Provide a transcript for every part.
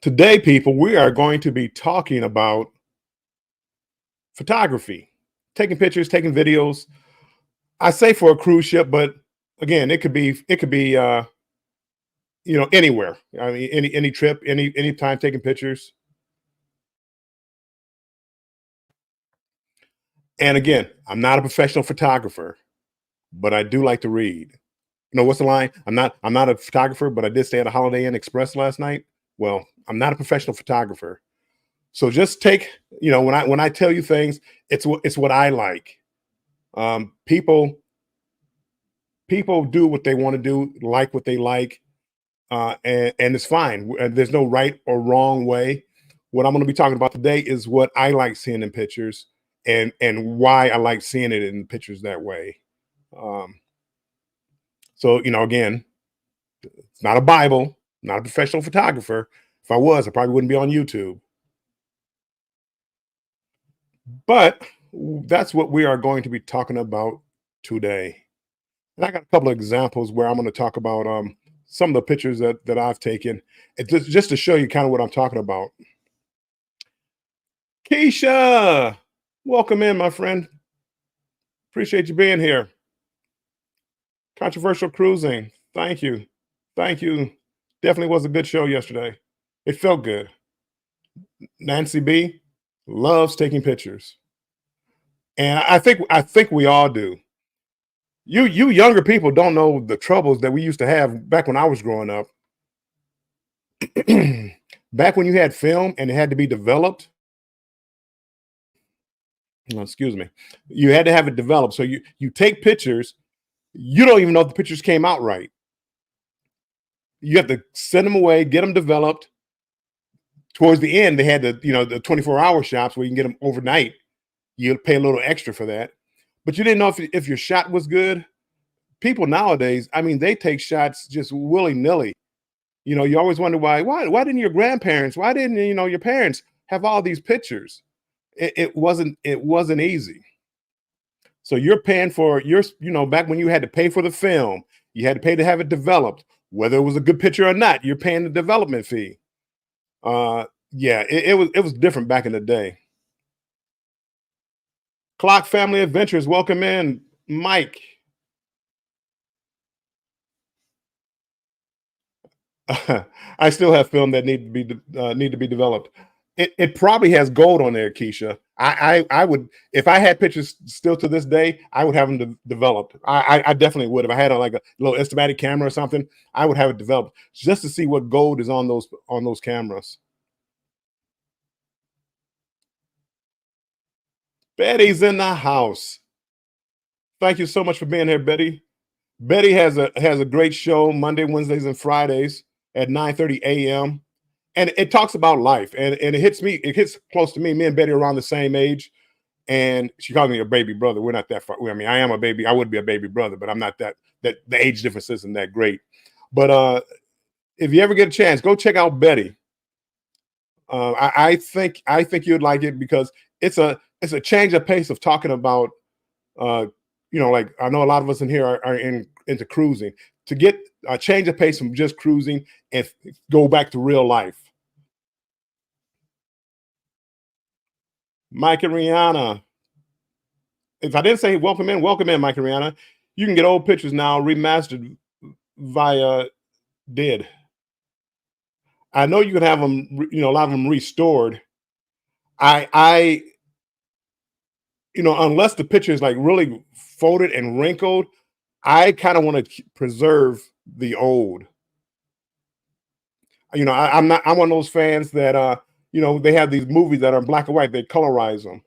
Today, people, we are going to be talking about photography, taking pictures, taking videos. I say for a cruise ship, but again, it could be anywhere. I mean, any trip, any time taking pictures. And again, I'm not a professional photographer, but I do like to read. What's the line? I'm not a photographer, but I did stay at a Holiday Inn Express last night. Well, I'm not a professional photographer. So just take, when I tell you things, it's what I like. People do what they want to do, like what they like, and it's fine. There's no right or wrong way. What I'm going to be talking about today is what I like seeing in pictures, and why I like seeing it in pictures that way. Um, so again, it's not a Bible, not a professional photographer. If I was, I probably wouldn't be on YouTube. But that's what we are going to be talking about today. And I got a couple of examples where I'm going to talk about some of the pictures that I've taken, just to show you kind of what I'm talking about. Keisha, welcome in, my friend. Appreciate you being here. Controversial cruising. Thank you. Thank you. Definitely was a good show yesterday. It felt good. Nancy B loves taking pictures. And I think we all do. You younger people don't know the troubles that we used to have back when I was growing up. Back when you had film and it had to be developed, excuse me, you had to have it developed. So you take pictures, you don't even know if the pictures came out right. You have to send them away, get them developed. Towards the end, they had the 24-hour shops where you can get them overnight. You pay a little extra for that, but you didn't know if your shot was good. People nowadays, I mean, they take shots just willy nilly. You always wonder why didn't your grandparents, why didn't your parents have all these pictures? It wasn't easy. So you're paying for back when you had to pay for the film, you had to pay to have it developed, whether it was a good picture or not. You're paying the development fee. Yeah, it was different back in the day. Clock Family Adventures, welcome in, Mike. I still have film that need to be developed. It probably has gold on there, Keisha. I would, if I had pictures still to this day, I would have them developed. I definitely would. If I had like a little Instamatic camera or something, I would have it developed just to see what gold is on those cameras. Betty's in the house. Thank you so much for being here, Betty. Betty has a great show Monday, Wednesdays, and Fridays at 9:30 a.m. And it talks about life, and it hits close to me. Me and Betty are around the same age, and she calls me a baby brother. We're not that far. I mean, I am a baby. I would be a baby brother, but I'm not that the age difference isn't that great. But if you ever get a chance, go check out Betty. I think you'd like it because it's a change of pace of talking about uh, like I know a lot of us in here are into cruising, to get a change of pace from just cruising and go back to real life. Mike and Rihanna. If I didn't say welcome in, Mike and Rihanna. You can get old pictures now remastered via did. I know you can have them, a lot of them restored. I unless the picture is like really folded and wrinkled, I kind of want to preserve the old. I'm one of those fans that they have these movies that are in black and white. They colorize them.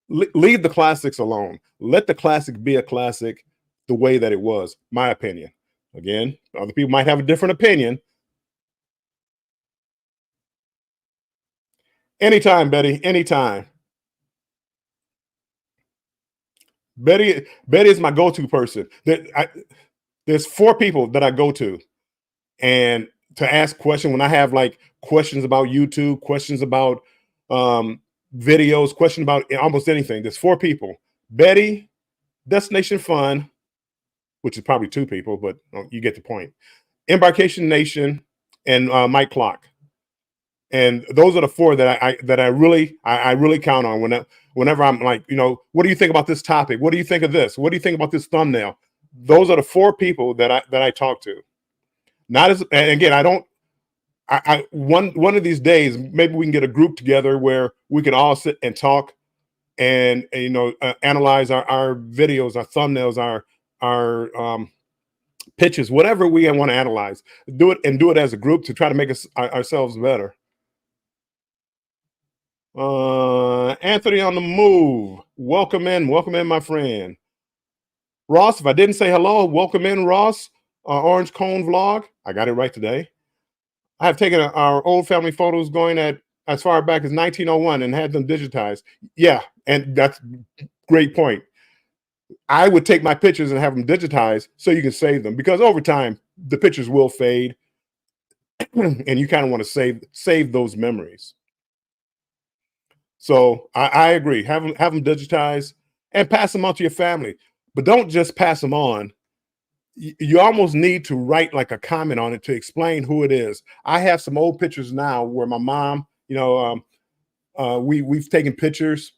Leave the classics alone. Let the classic be a classic the way that it was. My opinion. Again, other people might have a different opinion. Anytime, Betty. Anytime. Betty is my go-to person. There's four people that I go to, and to ask questions when I have like questions about YouTube, questions about um, videos, questions about almost anything. There's four people: Betty, Destination Fun, which is probably two people, but you get the point. Embarkation Nation and Mike Clock. And those are the four that I really count on whenever I'm like, what do you think about this topic? What do you think of this? What do you think about this thumbnail? Those are the four people that I talk to. Not as, and again, I don't. One of these days, maybe we can get a group together where we can all sit and talk and analyze our videos, our thumbnails, our pitches, whatever we want to analyze. Do it as a group to try to make ourselves better. Anthony on the move. Welcome in, my friend. Ross, if I didn't say hello, welcome in, Ross. Orange Cone Vlog. I got it right today. I have taken our old family photos going as far back as 1901 and had them digitized. Yeah, and that's a great point. I would take my pictures and have them digitized so you can save them, because over time the pictures will fade and you kind of want to save those memories. So I agree. Have them digitized and pass them on to your family, but don't just pass them on. You almost need to write like a comment on it to explain who it is. I have some old pictures now where my mom, we've taken pictures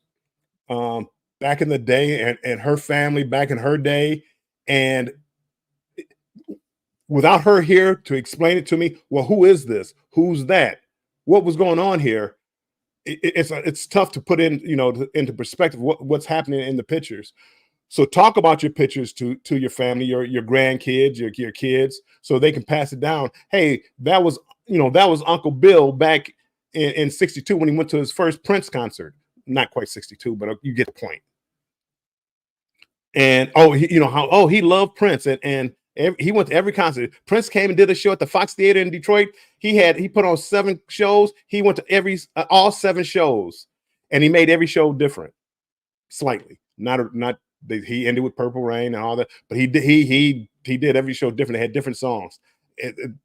back in the day and her family back in her day. And without her here to explain it to me, well, who is this? Who's that? What was going on here? It's tough to put into perspective what's happening in the pictures. So talk about your pictures to your family, your grandkids, your kids, so they can pass it down. Hey, that was Uncle Bill back in 62 when he went to his first Prince concert. Not quite 62, but you get the point. And he loved Prince and he went to every concert. Prince came and did a show at the Fox Theater in Detroit. He put on 7 shows. He went to all 7 shows, and he made every show different, slightly. He ended with Purple Rain and all that, but he did every show different. It had different songs.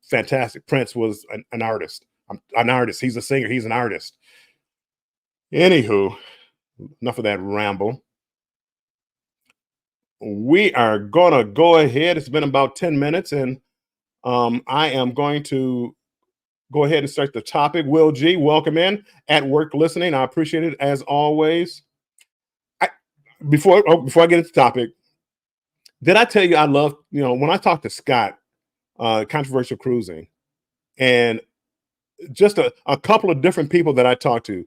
Fantastic. Prince was an artist. An artist. He's a singer. He's an artist. Anywho, enough of that ramble. We are gonna go ahead. It's been about 10 minutes, and I am going to go ahead and start the topic. Will G, welcome in at work listening. I appreciate it as always. Before I get into the topic, did I tell you I love, when I talked to Scott, Controversial Cruising, and just a couple of different people that I talked to,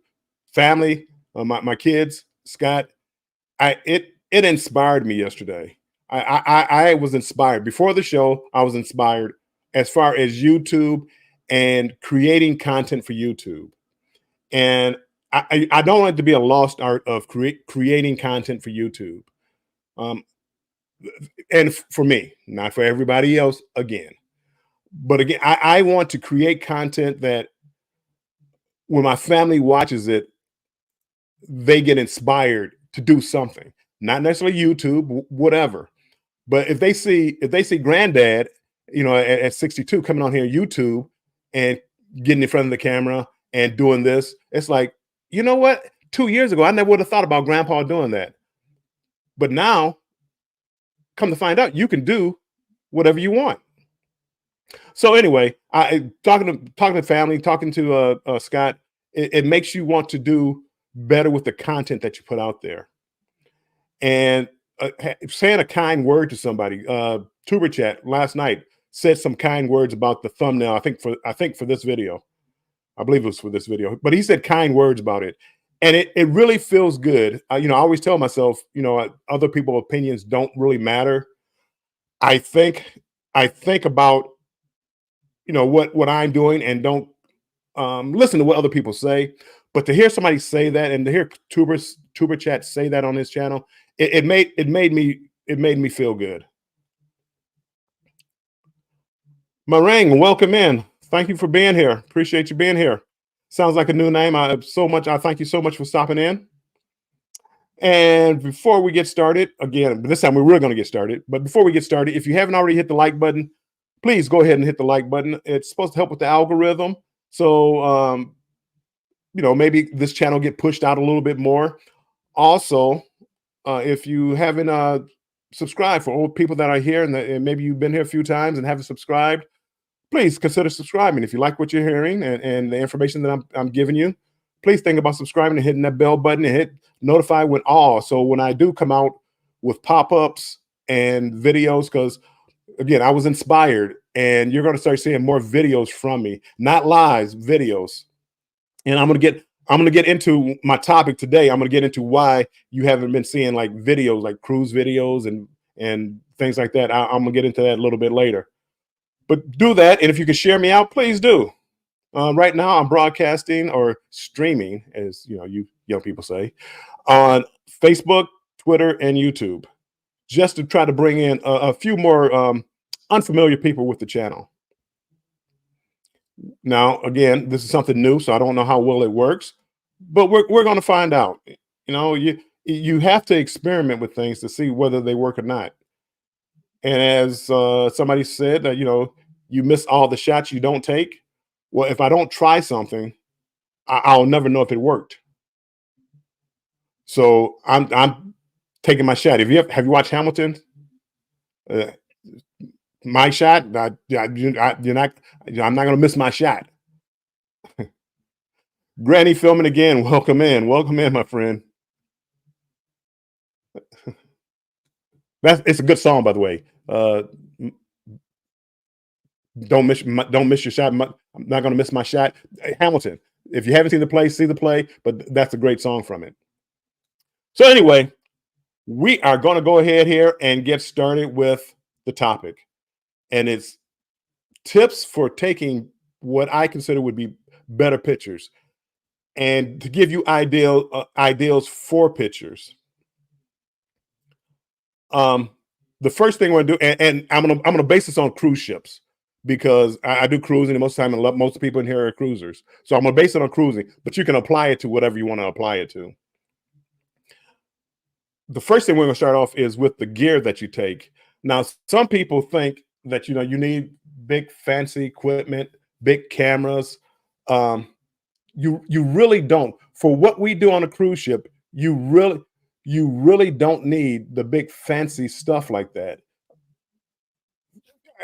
family, my kids, Scott, it inspired me yesterday. I was inspired. Before the show, I was inspired as far as YouTube and creating content for YouTube. And I don't want it to be a lost art of creating content for YouTube. And for me, not for everybody else, again. But again, I want to create content that when my family watches it, they get inspired to do something. Not necessarily YouTube, whatever. But if they see Granddad, at 62 coming on here YouTube and getting in front of the camera and doing this, it's like, you know what? 2 years ago, I never would have thought about Grandpa doing that. But now, come to find out, you can do whatever you want. So anyway, talking to family, talking to Scott, it makes you want to do better with the content that you put out there. And saying a kind word to somebody. Tuber Chat last night said some kind words about the thumbnail. I think for this video. I believe it was for this video, but he said kind words about it. And it really feels good. I always tell myself, other people's opinions don't really matter. I think about, what I'm doing and don't listen to what other people say. But to hear somebody say that and to hear Tuber Chat say that on his channel, it made me feel good. Marang, welcome in. Thank you for being here. Appreciate you being here. Sounds like a new name. I thank you so much for stopping in. And before we get started, again, this time we're really going to get started. But before we get started, if you haven't already hit the like button, please go ahead and hit the like button. It's supposed to help with the algorithm. So, maybe this channel get pushed out a little bit more. Also, if you haven't subscribed, for old people that are here and maybe you've been here a few times and haven't subscribed, please consider subscribing. If you like what you're hearing and the information that I'm giving you, please think about subscribing and hitting that bell button and hit notify when all. So when I do come out with pop-ups and videos, because again, I was inspired, and you're going to start seeing more videos from me, not lives, videos. And I'm going to get into my topic today. I'm going to get into why you haven't been seeing like videos, like cruise videos and things like that. I'm going to get into that a little bit later. But do that, and if you can share me out, please do. Right now, I'm broadcasting or streaming, as you young people say, on Facebook, Twitter, and YouTube, just to try to bring in a few more unfamiliar people with the channel. Now, again, this is something new, so I don't know how well it works, but we're going to find out. You have to experiment with things to see whether they work or not. And as somebody said, you miss all the shots you don't take. Well, if I don't try something, I'll never know if it worked. So I'm taking my shot. Have you watched Hamilton? My shot. I'm not going to miss my shot. Granny filming again. Welcome in, my friend. It's a good song, by the way. Don't miss your shot. I'm not going to miss my shot. Hamilton. If you haven't seen the play, see the play. But that's a great song from it. So anyway, we are going to go ahead here and get started with the topic, and it's tips for taking what I consider would be better pictures, and to give you ideals for pictures. The first thing we're going to do, and I'm gonna base this on cruise ships, because I do cruising, and most of the time, most people in here are cruisers. So I'm gonna base it on cruising, but you can apply it to whatever you want to apply it to. The first thing we're going to start off is with the gear that you take. Now, some people think that you need big fancy equipment, big cameras. You really don't. For what we do on a cruise ship, you really don't need the big fancy stuff like that.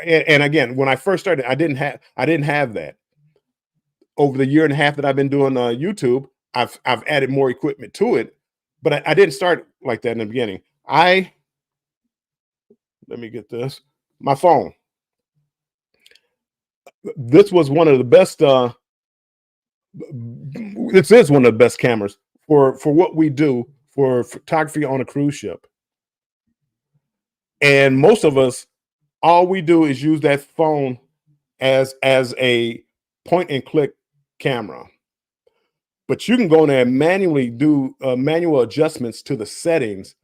And again, when I first started, I didn't have that. Over the year and a half that I've been doing YouTube, I've added more equipment to it. But I didn't start like that in the beginning. Let me get this. My phone. This was one of the best. This is one of the best cameras for what we do for photography on a cruise ship. And most of us, all we do is use that phone as a point and click camera. But you can go in there and manually do manual adjustments to the settings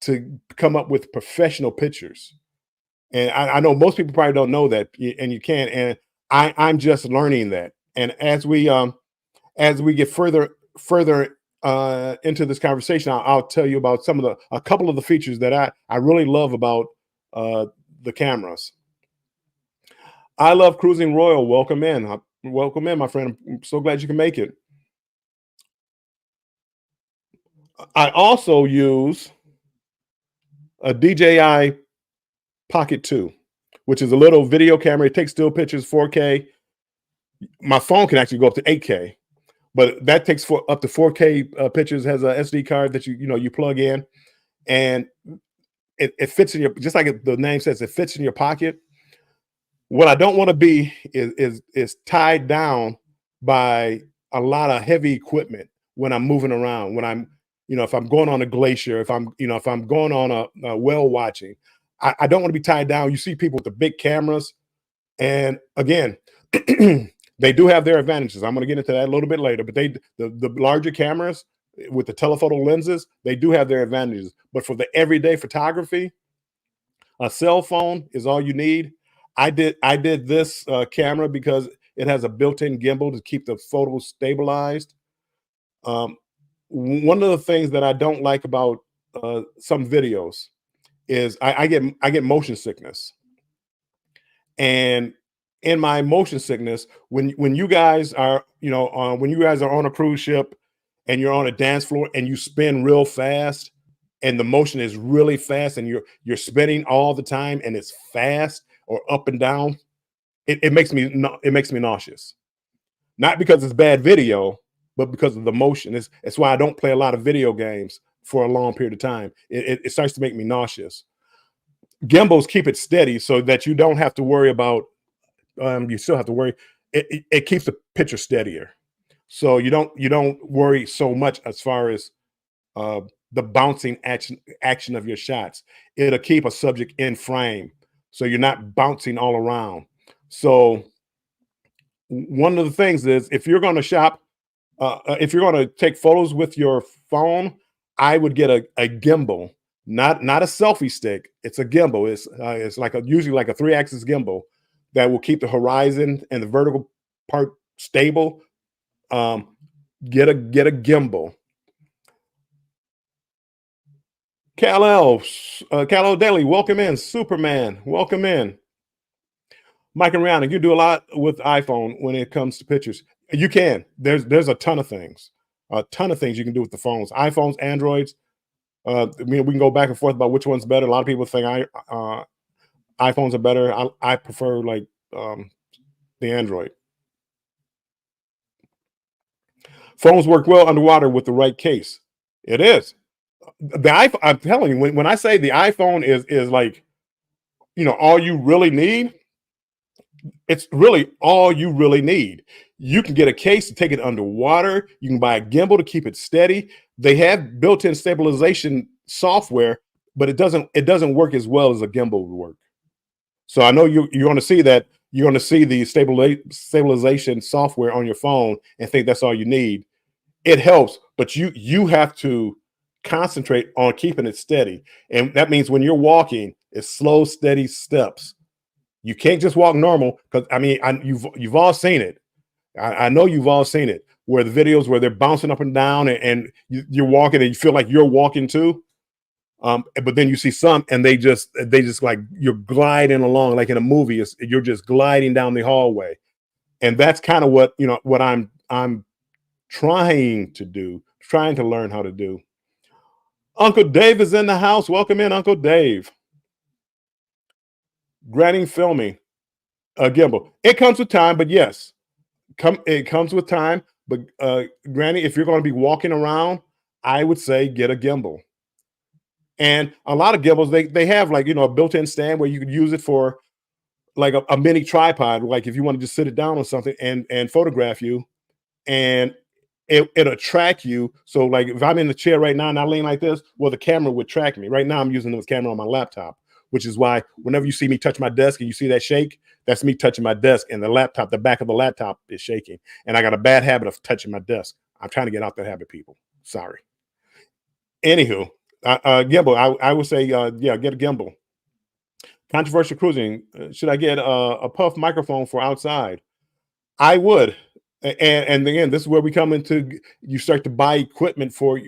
to come up with professional pictures. And I know most people probably don't know that, and you can. And I'm just learning that. And as we get further into this conversation, I'll tell you about a couple of the features that I really love about the cameras. I love Cruising Royal. Welcome in, my friend. I'm so glad you can make it. I also use a DJI Pocket 2, which is a little video camera. It takes still pictures, 4K. My phone can actually go up to 8K, but that takes up to 4K pictures. Has a SD card that you plug in, and it fits in your, just like the name says, it fits in your pocket. What I don't want to be is tied down by a lot of heavy equipment when I'm moving around. When I'm if I'm going on a glacier, if I'm going on a whale watching, I don't want to be tied down. You see people with the big cameras, and again, they do have their advantages. I'm going to get into that a little bit later, but the larger cameras with the telephoto lenses, they do have their advantages. But for the everyday photography, a cell phone is all you need. I did this camera because it has a built-in gimbal to keep the photos stabilized. One of the things that I don't like about some videos is I get motion sickness. And in my motion sickness, when you guys are on a cruise ship and you're on a dance floor and you spin real fast and the motion is really fast and you're spinning all the time and it's fast or up and down, it makes me it makes me nauseous. Not because it's bad video, but because of the motion. It's why I don't play a lot of video games for a long period of time. It starts to make me nauseous. Gimbals keep it steady so that you don't have to worry about. You still have to worry. It keeps the picture steadier, so you don't worry so much as far as uh, the bouncing action of your shots. It'll keep a subject in frame, so you're not bouncing all around. So one of the things is if you're going to shop, if you're going to take photos with your phone, I would get a gimbal, not a selfie stick. It's a gimbal. It's like usually like a 3-axis gimbal that will keep the horizon and the vertical part stable. Um, get a gimbal. Kal-El Daily, welcome in. Superman, welcome in. Mike and Rihanna, you do a lot with iPhone when it comes to pictures. You can. There's a ton of things you can do with the phones, iPhones, Androids. I mean, we can go back and forth about which one's better. A lot of people think iPhones are better. I prefer like the Android. Phones work well underwater with the right case. It is. The iPhone, I'm telling you, when I say the iPhone is like, all you really need, it's really all you really need. You can get a case to take it underwater. You can buy a gimbal to keep it steady. They have built-in stabilization software, but it doesn't work as well as a gimbal would work. So I know you're going to see that. You're going to see the stabilization software on your phone and think that's all you need. It helps, but you have to concentrate on keeping it steady. And that means when you're walking, it's slow, steady steps. You can't just walk normal because I mean, you've all seen it. I know you've all seen it where the videos where they're bouncing up and down and you're walking and you feel like you're walking too. But then you see some and they just like you're gliding along like in a movie. You're just gliding down the hallway, and that's kind of what I'm trying to do, trying to learn how to do. Uncle Dave is in the house. Welcome in, Uncle Dave. Granny filming a gimbal. It comes with time, but yes, it comes with time. But Granny, if you're going to be walking around, I would say get a gimbal. And a lot of gimbals, they have like a built-in stand where you could use it for like a mini tripod. Like if you want to just sit it down on something and photograph you, and it'll track you. So like if I'm in the chair right now and I lean like this, well, the camera would track me. Right now I'm using this camera on my laptop, which is why whenever you see me touch my desk and you see that shake, that's me touching my desk, and the back of the laptop is shaking. And I got a bad habit of touching my desk. I'm trying to get out that habit, people. Sorry. Anywho, gimbal. I would say, yeah, get a gimbal. Controversial cruising. Should I get a puff microphone for outside? I would. And again, this is where we come into. You start to buy equipment for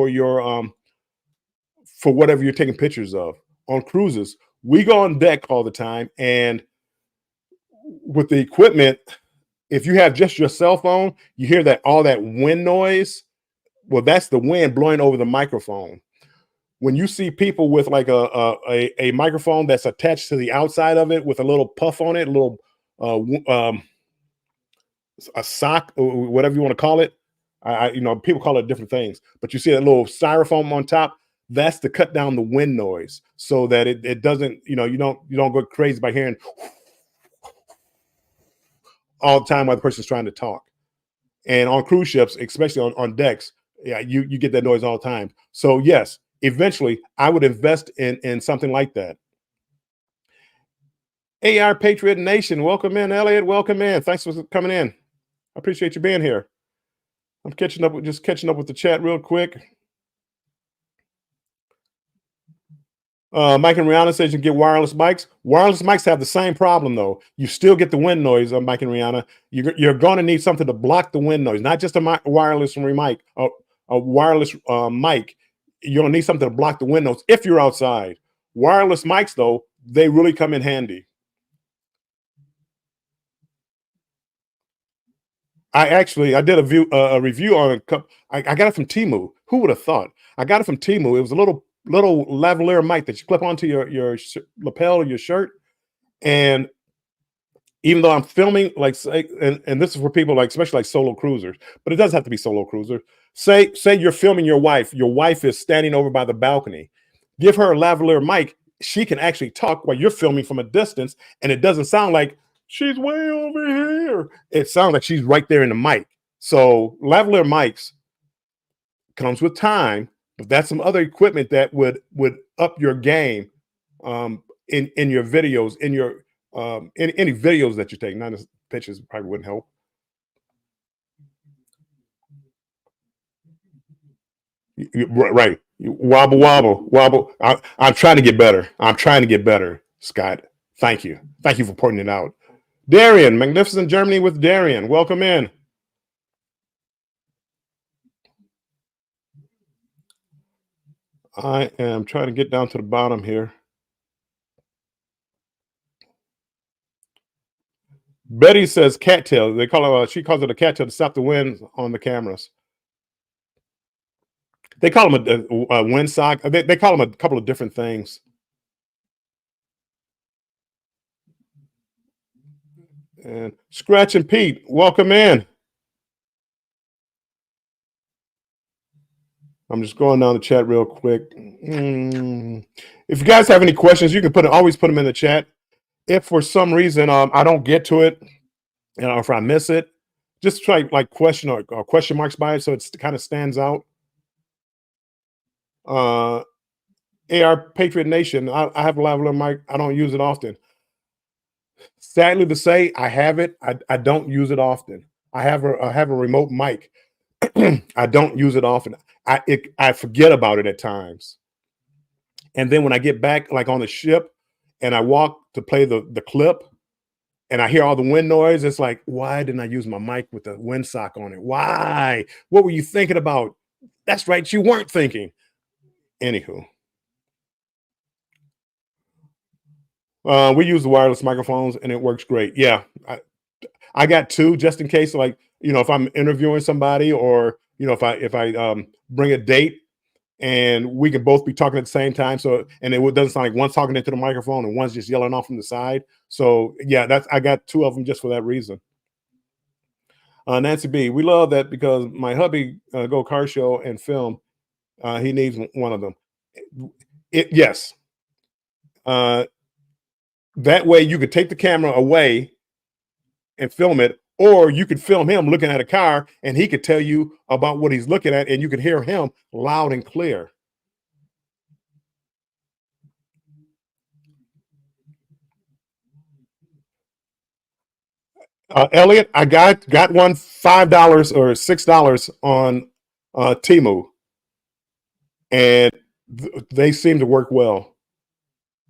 your for whatever you're taking pictures of on cruises. We go on deck all the time, and with the equipment, if you have just your cell phone, you hear all that wind noise. Well, that's the wind blowing over the microphone. When you see people with like a microphone that's attached to the outside of it with a little puff on it, a little a sock or whatever you want to call it. People call it different things, but you see that little styrofoam on top. That's to cut down the wind noise so that it doesn't, you don't go crazy by hearing all the time while the person's trying to talk. And on cruise ships, especially on decks, yeah, you get that noise all the time. So yes, eventually I would invest in something like that. AR Patriot Nation, welcome in, Elliot. Welcome in. Thanks for coming in. I appreciate you being here. I'm catching up with the chat real quick. Mike and Rihanna says you can get wireless mics. Wireless mics have the same problem though. You still get the wind noise on Mike and Rihanna. You're going to need something to block the wind noise, not just a wireless mic. A wireless mic. You're going to need something to block the wind noise if you're outside. Wireless mics though, they really come in handy. I did a review on a cup. I got it from Temu. Who would have thought? I got it from Temu. It was a little lavalier mic that you clip onto your lapel of your shirt, and even though I'm filming, like say, and this is for people like especially like solo cruisers, but it doesn't have to be solo cruiser. Say you're filming your wife is standing over by the balcony. Give her a lavalier mic. She can actually talk while you're filming from a distance, and it doesn't sound like she's way over here. It sounds like she's right there in the mic. So lavalier mics comes with time, but that's some other equipment that would up your game in your videos, in your in any videos that you take. Not as pictures probably wouldn't help. Right. Wobble, wobble, wobble. I'm trying to get better. I'm trying to get better, Scott. Thank you. Thank you for pointing it out. Darian, Magnificent Germany with Darian. Welcome in. I am trying to get down to the bottom here. Betty says cattail. They call it. She calls it a cattail to stop the wind on the cameras. They call them a windsock. They call them a couple of different things. And Scratch and Pete, welcome in. I'm just going down the chat real quick. If you guys have any questions, you can always put them in the chat. If for some reason I don't get to it, if I miss it, just try like question or question marks by it so it kind of stands out. AR Patriot Nation, I have a lavalier mic. I don't use it often. Sadly to say, I have it. I don't use it often. I have a remote mic. I don't use it often. I forget about it at times. And then when I get back, like on the ship, and I walk to play the clip, and I hear all the wind noise, it's like, why didn't I use my mic with the windsock on it? Why? What were you thinking about? That's right, you weren't thinking. Anywho. We use the wireless microphones and it works great. Yeah, I got two just in case, like if I'm interviewing somebody or if I bring a date and we can both be talking at the same time. So and it doesn't sound like one's talking into the microphone and one's just yelling off from the side. So yeah, I got two of them just for that reason. Nancy B, we love that because my hubby go car show and film. He needs one of them. Yes. That way you could take the camera away and film it, or you could film him looking at a car and he could tell you about what he's looking at and you could hear him loud and clear. Elliot, I got one $5 or $6 on Temu, and they seem to work well.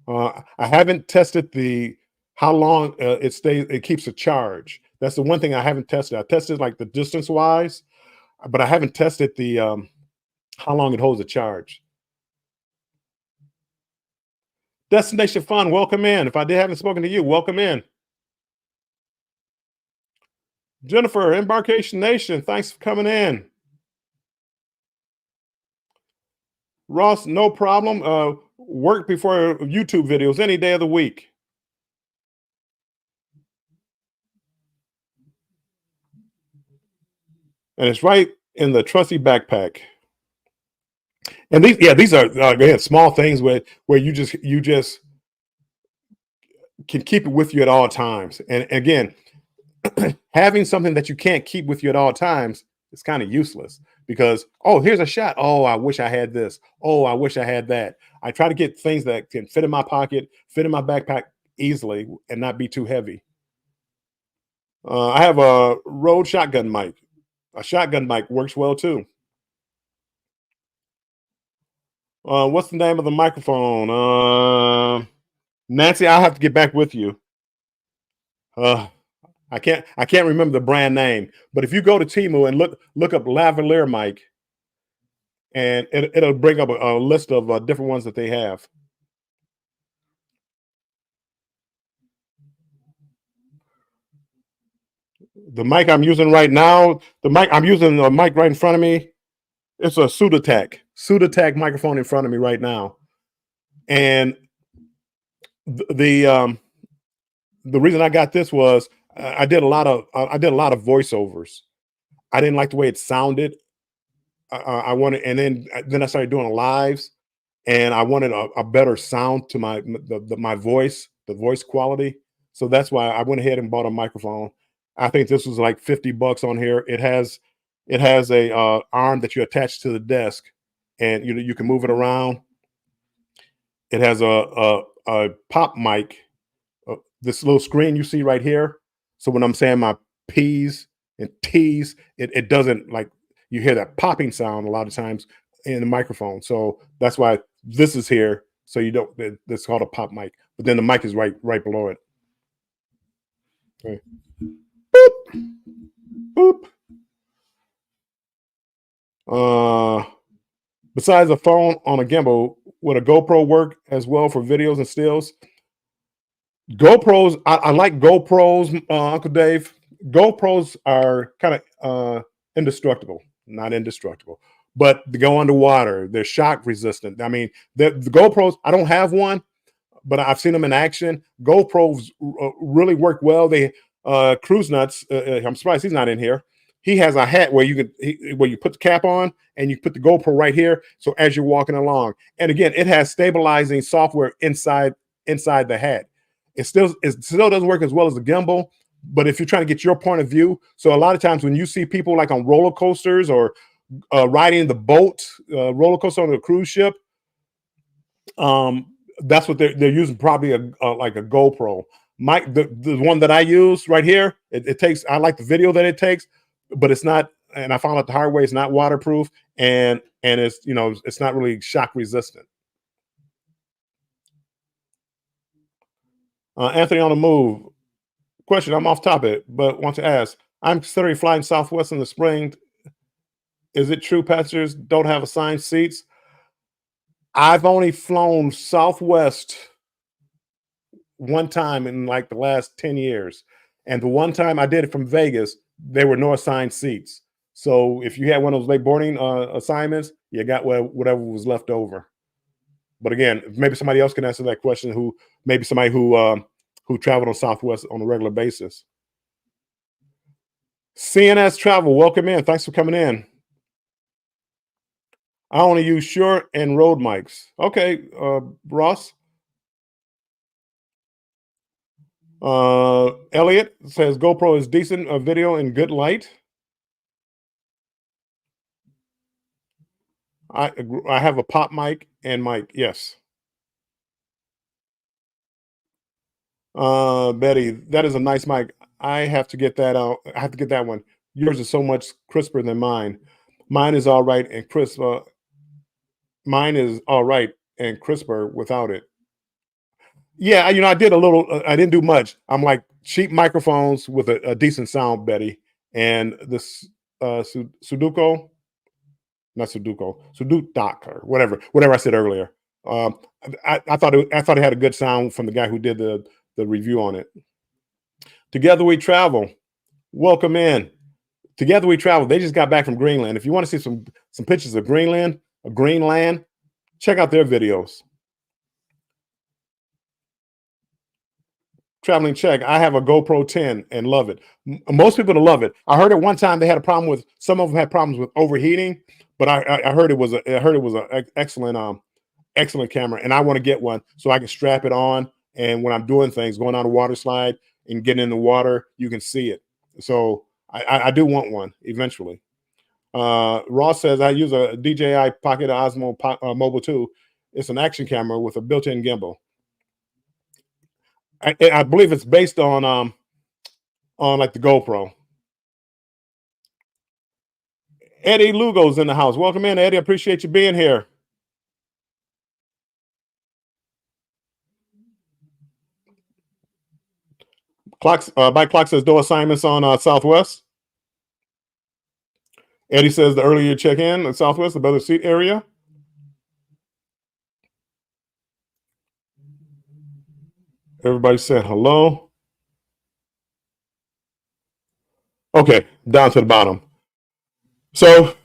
I haven't tested how long it keeps a charge. That's the one thing I haven't tested. I tested like the distance wise, but I haven't tested the how long it holds a charge. Destination Fun, welcome in. If I haven't spoken to you, welcome in. Jennifer, Embarkation Nation, thanks for coming in. Ross, no problem. Work before YouTube videos any day of the week. And it's right in the trusty backpack. And these are again small things where you just can keep it with you at all times. And again, having something that you can't keep with you at all times is kind of useless because here's a shot. Oh, I wish I had this. Oh, I wish I had that. I try to get things that can fit in my pocket, fit in my backpack easily, and not be too heavy. I have a Rode shotgun mic. A shotgun mic works well too. What's the name of the microphone? Nancy, I'll have to get back with you. I can't remember the brand name, but if you go to Temu and look up lavalier mic, and it'll bring up a list of different ones that they have. The mic I'm using right now, I'm using the mic right in front of me. It's a Pseudotac microphone in front of me right now, and the the reason I got this was I did a lot of voiceovers. I didn't like the way it sounded. I wanted, and then I started doing lives, and I wanted a better sound to my voice, the voice quality. So that's why I went ahead and bought a microphone. I think this was like $50 on here. It has a arm that you attach to the desk, and you can move it around. It has a pop mic, this little screen you see right here. So when I'm saying my P's and T's, it doesn't, like, you hear that popping sound a lot of times in the microphone. So that's why this is here. So you don't, it's called a pop mic, but then the mic is right below it. Okay. Boop. Boop. Besides a phone on a gimbal, would a GoPro work as well for videos and stills? GoPros, I like GoPros, Uncle Dave. GoPros are kind of indestructible, not indestructible, but they go underwater. They're shock resistant. I mean, the GoPros, I don't have one, but I've seen them in action. GoPros really work well. They Cruise Nuts. I'm surprised he's not in here. He has a hat where where you put the cap on and you put the GoPro right here. So as you're walking along, and again, it has stabilizing software inside the hat. It still doesn't work as well as the gimbal, but if you're trying to get your point of view, so a lot of times when you see people like on roller coasters or riding the boat, roller coaster on a cruise ship, that's what they're using, probably like a GoPro. The one that I use right here, it takes, I like the video that it takes, but it's not, and I found out the hard way, it's not waterproof, and it's, it's not really shock resistant. Anthony on the move. Question, I'm off topic, but want to ask, I'm considering flying Southwest in the spring. Is it true passengers don't have assigned seats? I've only flown Southwest one time in like the last 10 years. And the one time I did it from Vegas, there were no assigned seats. So if you had one of those late boarding assignments, you got whatever was left over. But again, maybe somebody else can answer that question, maybe somebody who traveled on Southwest on a regular basis. CNS Travel, welcome in. Thanks for coming in. I only use Shure and Rode mics. Okay, Ross. Elliot says GoPro is decent video and good light. I have a pop mic and mic, yes. Betty, that is a nice mic. I have to get that out. I have to get that one. Yours is so much crisper than mine. Mine is all right and crisp. Mine is all right and crisper without it. Yeah, I did a little. I didn't do much. I'm like cheap microphones with a decent sound, Betty. And this Sudoku, not Sudoku, Sudoku or whatever I said earlier. I thought it had a good sound from the guy who did the review on it. Together We Travel, welcome in. Together We Travel. They just got back from Greenland. If you want to see some pictures of Greenland, check out their videos. Traveling check. I have a GoPro 10 and love it. Most people don't love it. I heard at one time they had a problem with, some of them had problems with overheating, but I heard it was an excellent camera, and I want to get one so I can strap it on, and when I'm doing things, going on a water slide and getting in the water, you can see it. So I do want one eventually. Ross says, I use a DJI Pocket Osmo Mobile 2. It's an action camera with a built-in gimbal. I believe it's based on like the GoPro. Eddie Lugo's in the house. Welcome in, Eddie. I appreciate you being here. Bike Clock says no assignments on Southwest. Eddie says the earlier you check in at Southwest, the better seat area. Everybody said hello. Okay, down to the bottom. So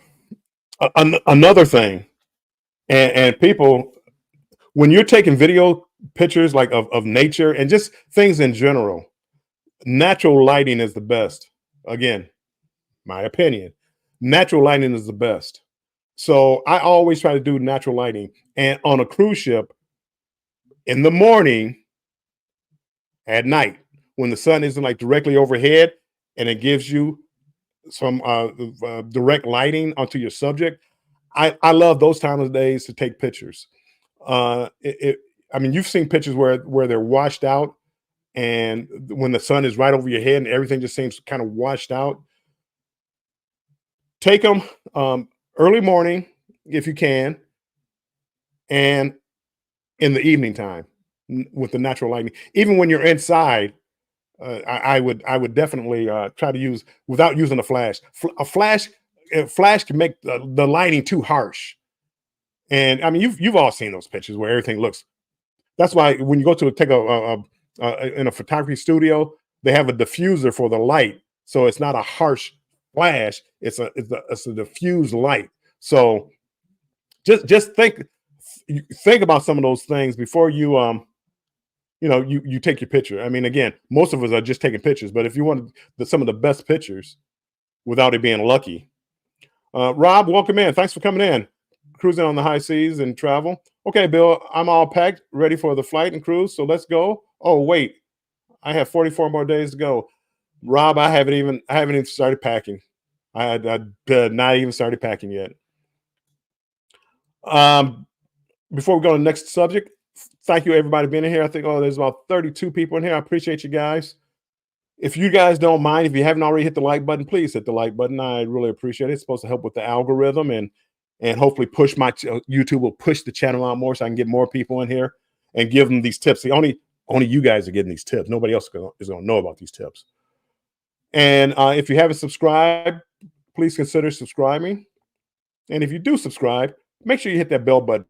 another thing, and people, when you're taking video pictures like of nature and just things in general. Natural lighting is the best. Again, my opinion. Natural lighting is the best. So I always try to do natural lighting. And on a cruise ship, in the morning, at night, when the sun isn't like directly overhead and it gives you some direct lighting onto your subject, I love those times of days to take pictures. I mean, you've seen pictures where they're washed out, and when the sun is right over your head and everything just seems kind of washed out. Take them early morning if you can, and in the evening time with the natural lighting. Even when you're inside, I would definitely try to use without using a flash. A flash can make the lighting too harsh. And I mean, you've all seen those pictures where everything looks. That's why when you go to take in a photography studio, they have a diffuser for the light, so it's not a harsh flash. It's a diffused light. So just think about some of those things before you take your picture. I mean, again, most of us are just taking pictures, but if you want some of the best pictures without it being lucky, Rob, welcome in. Thanks for coming in. Cruising on the high seas and travel. Okay, Bill, I'm all packed, ready for the flight and cruise. So let's go. Oh, wait, I have 44 more days to go. Rob, I haven't even started packing. I not even started packing yet. Before we go to the next subject, thank you everybody being in here. I think there's about 32 people in here. I appreciate you guys. If you guys don't mind, if you haven't already hit the like button, please hit the like button. I really appreciate it. It's supposed to help with the algorithm and hopefully push my YouTube will push the channel out more so I can get more people in here and give them these tips. See, only you guys are getting these tips. Nobody else is going to know about these tips. And if you haven't subscribed, please consider subscribing. And if you do subscribe, make sure you hit that bell button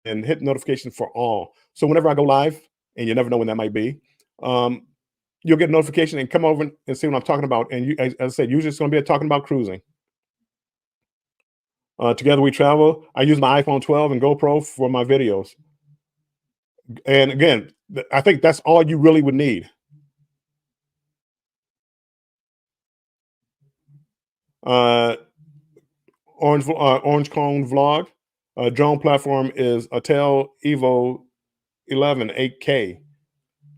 and hit notification for all. So whenever I go live, and you never know when that might be, you'll get a notification and come over and see what I'm talking about. And as I said, usually it's going to be talking about cruising. Together we travel. I use my iPhone 12 and GoPro for my videos. And again, I think that's all you really would need. Orange Cone Vlog. Drone platform is Autel Evo 11 8K.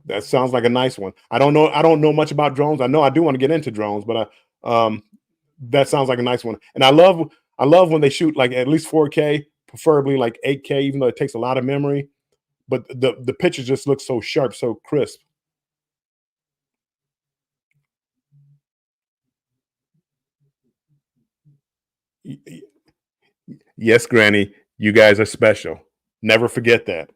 That sounds like a nice one. I don't know much about drones. I know I do want to get into drones, but that sounds like a nice one. And I love when they shoot like at least 4K, preferably like 8K, even though it takes a lot of memory. But the picture just looks so sharp, so crisp. Yes, Granny, you guys are special. Never forget that.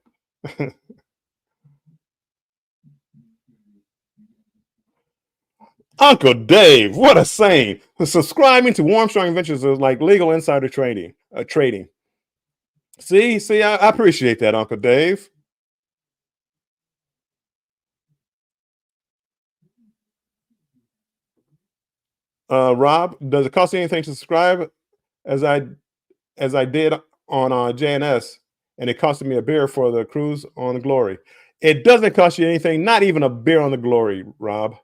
Uncle Dave, what a saying. Subscribing to Armstrong Ventures is like legal insider trading. See, I appreciate that, Uncle Dave. Rob, does it cost anything to subscribe? As I did on JNS, and it costed me a beer for the cruise on the Glory. It doesn't cost you anything, not even a beer on the Glory, Rob.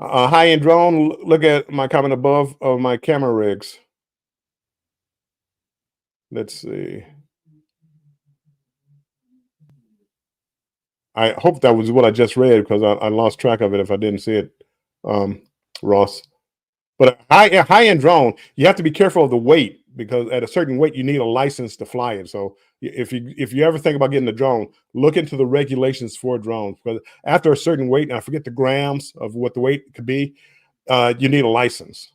High-end drone, look at my comment above of my camera rigs. Let's see. I hope that was what I just read because I lost track of it if I didn't see it, Ross. But a high-end drone, you have to be careful of the weight because at a certain weight, you need a license to fly it. So if you ever think about getting a drone, look into the regulations for drones. Because after a certain weight, and I forget the grams of what the weight could be, you need a license.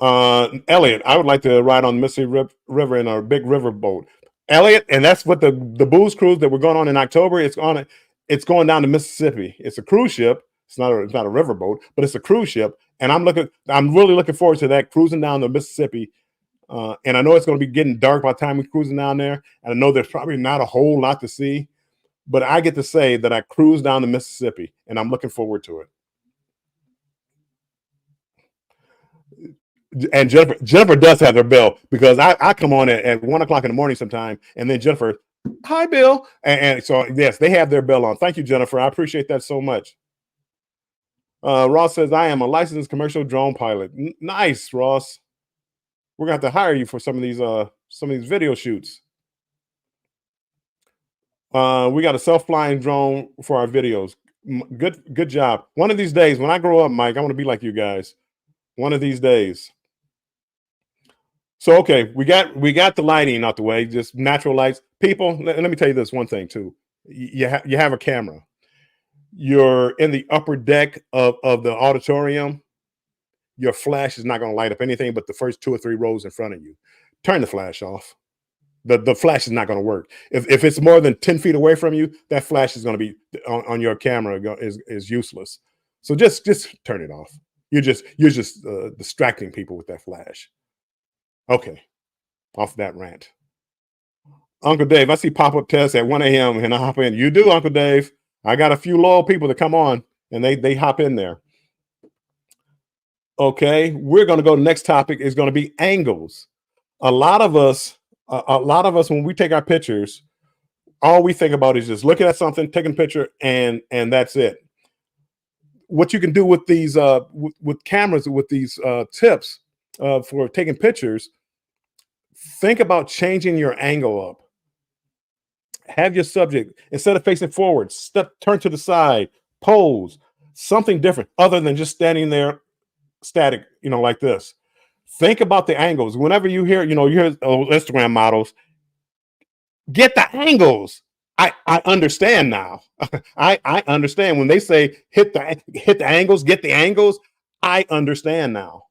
Elliot, I would like to ride on the Mississippi River in a big river boat. Elliot, and that's what the booze cruise that we're going on in October. It's going down to Mississippi. It's a cruise ship. It's not a river boat, but it's a cruise ship. And I'm really looking forward to that, cruising down the Mississippi. And I know it's going to be getting dark by the time we're cruising down there. And I know there's probably not a whole lot to see, but I get to say that I cruised down the Mississippi, and I'm looking forward to it. And Jennifer does have her bell, because I come on at 1 o'clock in the morning sometime, and then Jennifer, hi Bill, and so yes, they have their bell on. Thank you, Jennifer. I appreciate that so much. Ross says, I am a licensed commercial drone pilot. Nice, Ross. We're gonna have to hire you for some of these video shoots. We got a self-flying drone for our videos. Good job. One of these days, when I grow up, Mike, I want to be like you guys. One of these days. So okay, we got the lighting out the way, just natural lights. People, let me tell you this one thing too. You have a camera. You're in the upper deck of the auditorium. Your flash is not going to light up anything but the first 2 or 3 rows in front of you. Turn the flash off. The flash is not going to work. If it's more than 10 feet away from you, that flash is going to be on your camera is useless. So just turn it off. You're just distracting people with that flash. Okay, off that rant. Uncle Dave, I see pop-up tests at 1 a.m. and I hop in. You do, Uncle Dave. I got a few loyal people that come on and they hop in there. Okay, we're going to go. Next topic is going to be angles. A lot of us, when we take our pictures, all we think about is just looking at something, taking a picture, and that's it. What you can do with these with cameras, with these tips for taking pictures, think about changing your angle up. Have your subject, instead of facing forward, turn to the side, pose, something different other than just standing there static, like this. Think about the angles. Whenever you hear, you hear Instagram models, get the angles. I understand now. I understand when they say hit the angles, get the angles. I understand now.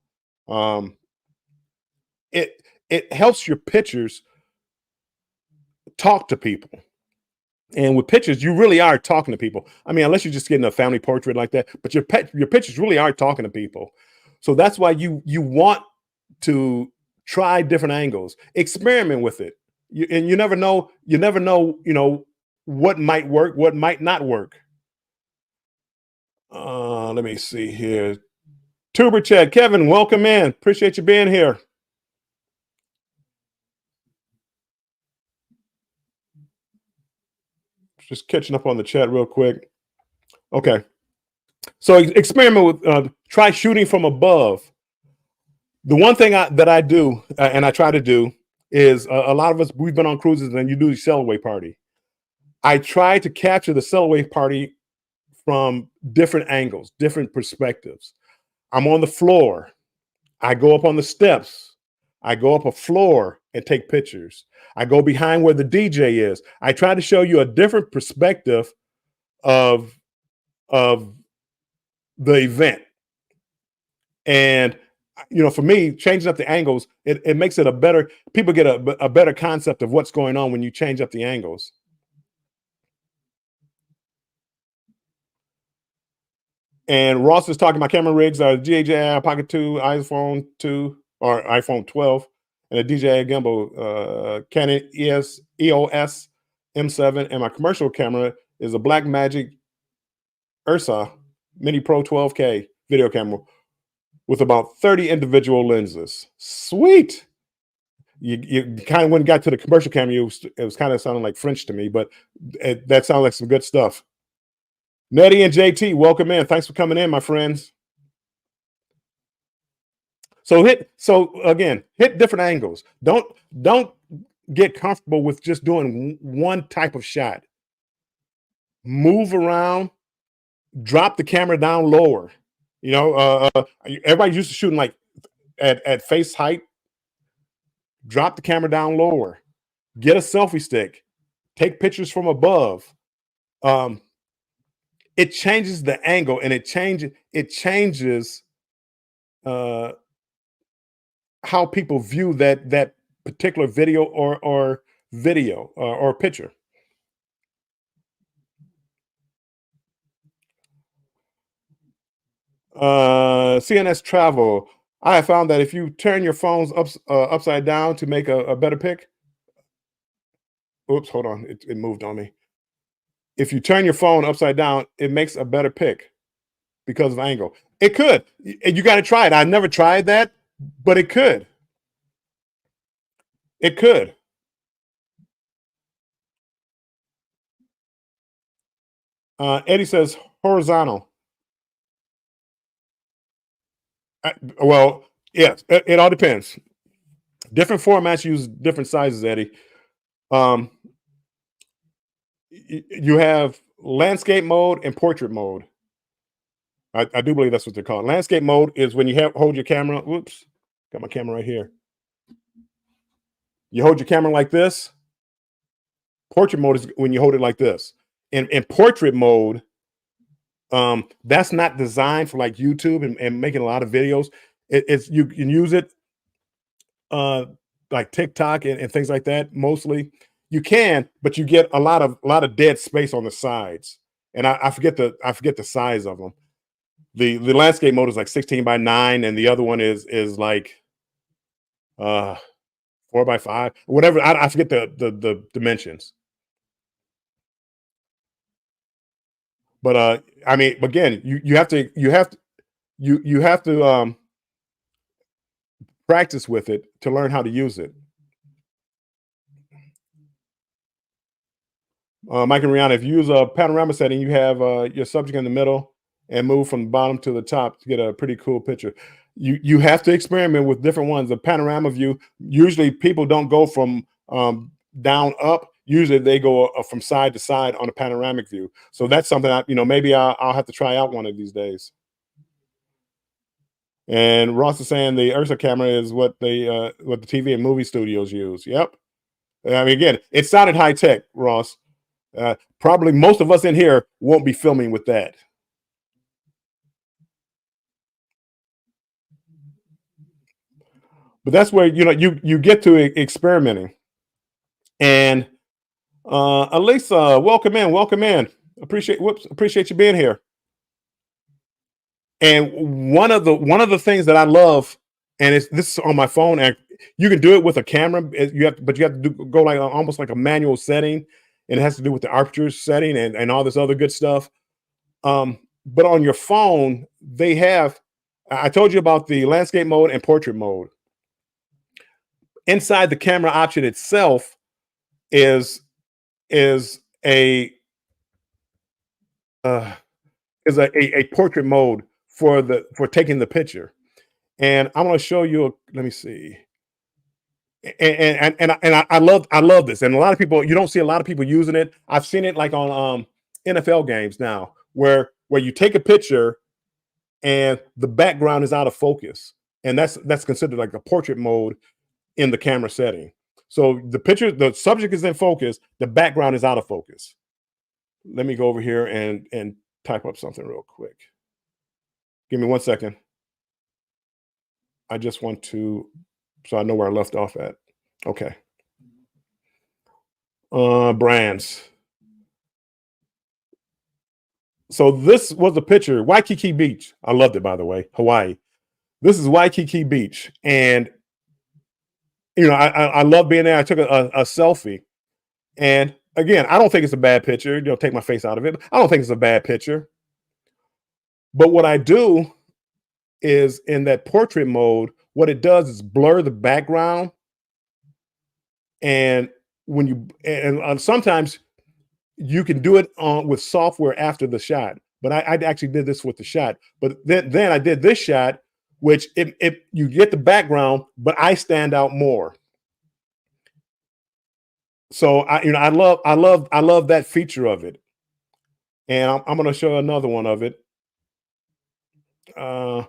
It helps your pictures talk to people. And with pictures, you really are talking to people. I mean, unless you're just getting a family portrait like that, but your pictures really are talking to people. So that's why you want to try different angles, experiment with it. And you never know, what might work, what might not work. Let me see here. Tuber Chad, Kevin, welcome in. Appreciate you being here. Just catching up on the chat real quick. Okay. So experiment with, try shooting from above. The one thing that I do, and I try to do, is a lot of us, we've been on cruises and you do the sail away party. I try to capture the sail away party from different angles, different perspectives. I'm on the floor. I go up on the steps. I go up a floor and take pictures. I go behind where the DJ is. I try to show you a different perspective of the event. And for me, changing up the angles, it makes it people get a better concept of what's going on when you change up the angles. And Ross is talking about camera rigs are DJI Pocket 2, iPhone 2, or iPhone 12, and a DJI gimbal, Canon EOS M7, and my commercial camera is a Blackmagic Ursa Mini Pro 12K video camera with about 30 individual lenses. Sweet. You kind of, when you got to the commercial camera, it was kind of sounding like French to me, but that sounds like some good stuff. Nettie and JT, welcome in. Thanks for coming in, my friends. So again, hit different angles. Don't get comfortable with just doing one type of shot. Move around, drop the camera down lower. Everybody's used to shooting like at face height. Drop the camera down lower. Get a selfie stick. Take pictures from above. It changes the angle, and it changes how people view that particular video or video or picture. CNS Travel. I have found that if you turn your phones upside down to make a better pic. Oops, hold on. It moved on me. If you turn your phone upside down, it makes a better pic because of angle. It could. You got to try it. I've never tried that. but it could. It could. Eddie says horizontal. Well, yes, it all depends. Different formats use different sizes, Eddie. Um, you have landscape mode and portrait mode. I do believe that's what they're called. Landscape mode is when you hold your camera. Whoops, got my camera right here. You hold your camera like this. Portrait mode is when you hold it like this. In portrait mode, that's not designed for like YouTube and making a lot of videos. It's you can use it like TikTok and things like that. Mostly you can, but you get a lot of dead space on the sides. And I forget the size of them. The landscape mode is like 16:9, and the other one is like 4:5, whatever. I forget the dimensions. But I mean, again, you have to practice with it to learn how to use it. Mike and Rihanna, if you use a panorama setting, you have your subject in the middle and move from the bottom to the top to get a pretty cool picture. You have to experiment with different ones. The panorama view, usually people don't go from down up. Usually they go from side to side on a panoramic view. So that's something maybe I'll have to try out one of these days. And Ross is saying the Ursa camera is what the TV and movie studios use. Yep. I mean, again, it sounded high tech, Ross. Probably most of us in here won't be filming with that. But that's where you get to experimenting. And Elisa, welcome in, welcome in. Appreciate you being here. And one of the things that I love, and this is on my phone, and you can do it with a camera. But you have to go like almost like a manual setting, and it has to do with the aperture setting and all this other good stuff. But on your phone, they have. I told you about the landscape mode and portrait mode. Inside the camera option itself is is a uh, a portrait mode for taking the picture. And I'm going to show you. Let me see. And I love this. And a lot of people, you don't see a lot of people using it. I've seen it like on NFL games now, where you take a picture and the background is out of focus, and that's considered like a portrait mode in the camera setting. So the subject is in focus, the background is out of focus. Let me go over here and type up something real quick. Give me 1 second. I just want to, so I know where I left off at. Okay. Brands. So this was a picture, Waikiki Beach. I loved it, by the way, Hawaii. This is Waikiki Beach, and I love being there. I took a selfie, and again, I don't think it's a bad picture. Take my face out of it. I don't think it's a bad picture. But what I do is in that portrait mode, what it does is blur the background. And sometimes you can do it with software after the shot. But I actually did this with the shot. But then I did this shot, which you get the background, but I stand out more. So I love that feature of it. And I'm going to show another one of it. Now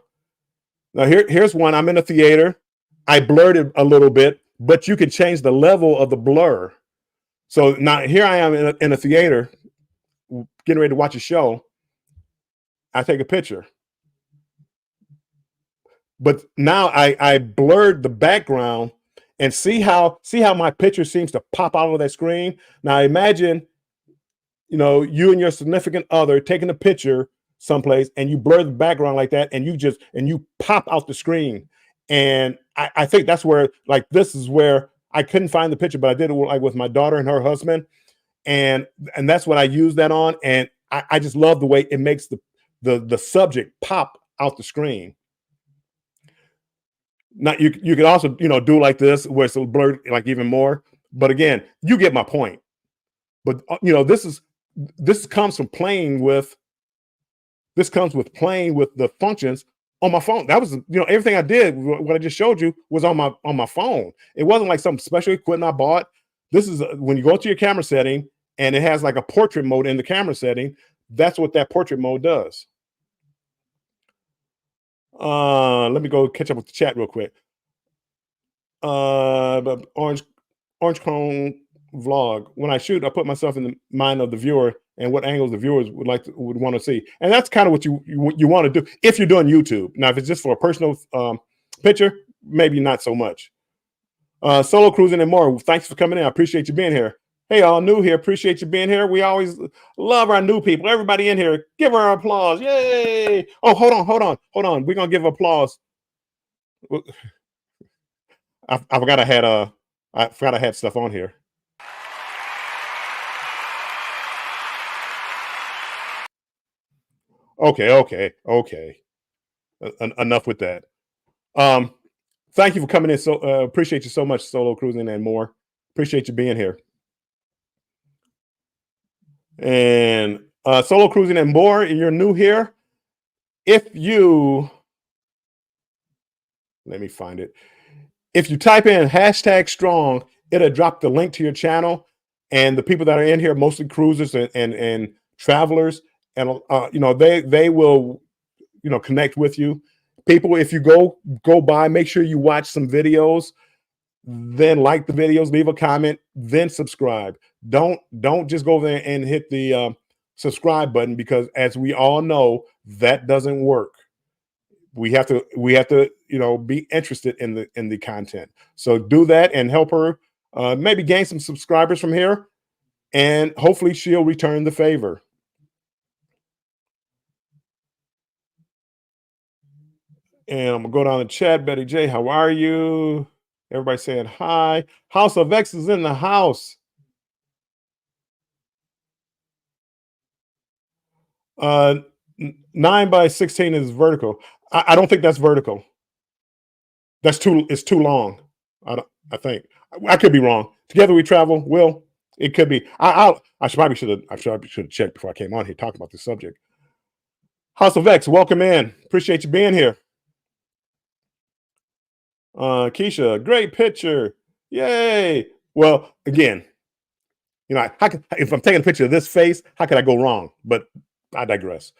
here's one. I'm in a theater. I blurred it a little bit, but you can change the level of the blur. So now here I am in a theater, getting ready to watch a show. I take a picture, but now I blurred the background, and see how my picture seems to pop out of that screen. Now imagine, you and your significant other taking a picture someplace, and you blur the background like that, and you pop out the screen. And I think that's where, like, this is where I couldn't find the picture, but I did it like with my daughter and her husband, and that's what I used that on. And I just love the way it makes the subject pop out the screen. Not you could also, do like this where it's blurred like even more. But again, you get my point. But this comes from playing with the functions on my phone. That was, everything I did, what I just showed you, was on my phone. It wasn't like some special equipment I bought. This is when you go to your camera setting and it has like a portrait mode in the camera setting. That's what that portrait mode does. Let me go catch up with the chat real quick. But Orange Cone vlog. When I shoot, I put myself in the mind of the viewer and what angles the viewers would want to see, and that's kind of what you want to do if you're doing YouTube. Now, if it's just for a personal picture, maybe not so much. Solo cruising and more. Thanks for coming in. I appreciate you being here. Hey, all new here. Appreciate you being here. We always love our new people. Everybody in here, give her applause. Yay! Oh, hold on. We're gonna give applause. I forgot I had stuff on here. Okay. Enough with that. Thank you for coming in. So appreciate you so much, Solo Cruising and more. Appreciate you being here. And Solo Cruising and more, you're new here. If you, let me find it. If you type in #strong, it'll drop the link to your channel. And the people that are in here, mostly cruisers and travelers, and they will connect with you. People, if you go by, make sure you watch some videos, then like the videos, leave a comment, then subscribe. Don't just go there and hit the subscribe button, because as we all know, that doesn't work. We have to be interested in the content. So do that and help her maybe gain some subscribers from here, and hopefully she'll return the favor. And I'm gonna go down the chat. Betty J, how are you? Everybody saying hi. House of X is in the house. 9x16 is vertical. I don't think that's vertical. It's too long. I think I could be wrong. Together we travel. Will, it could be. I probably should have checked before I came on here talking about this subject. House of X, welcome in. Appreciate you being here. Keisha, great picture. Yay. Well, again, if I'm taking a picture of this face, how could I go wrong? But I digress.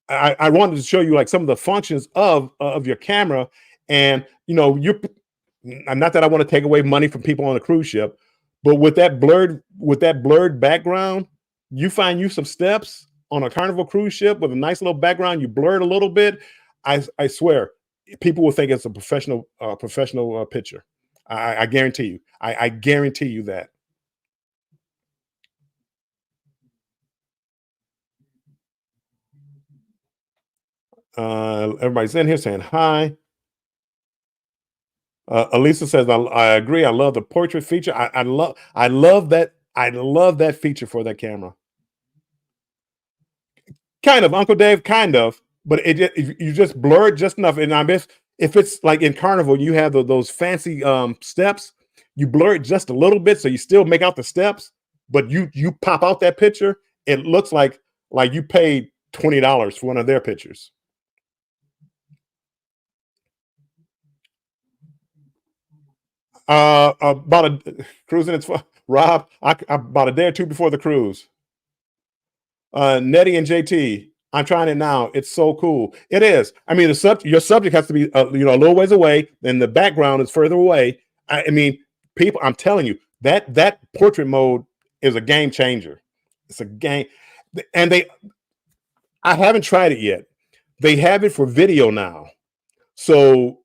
I wanted to show you like some of the functions of your camera, and not that I want to take away money from people on a cruise ship, but with that blurred background, you find you some steps on a Carnival cruise ship with a nice little background. You blur it a little bit. I swear, people will think it's a professional picture. I guarantee you. I guarantee you that. Everybody's in here saying hi. Elisa says, I agree. I love the portrait feature. I love that. I love that feature for that camera. Kind of, Uncle Dave, kind of, but you just blur it just enough. And if it's like in Carnival, you have those fancy steps, you blur it just a little bit, so you still make out the steps, but you pop out that picture. It looks like you paid $20 for one of their pictures. About a cruising. It's Rob. About a day or two before the cruise. Nettie and JT, I'm trying it now. It's so cool. It is. I mean, your subject has to be a little ways away, and the background is further away. I mean, people, I'm telling you, that portrait mode is a game changer. It's a game, and I haven't tried it yet. They have it for video now, so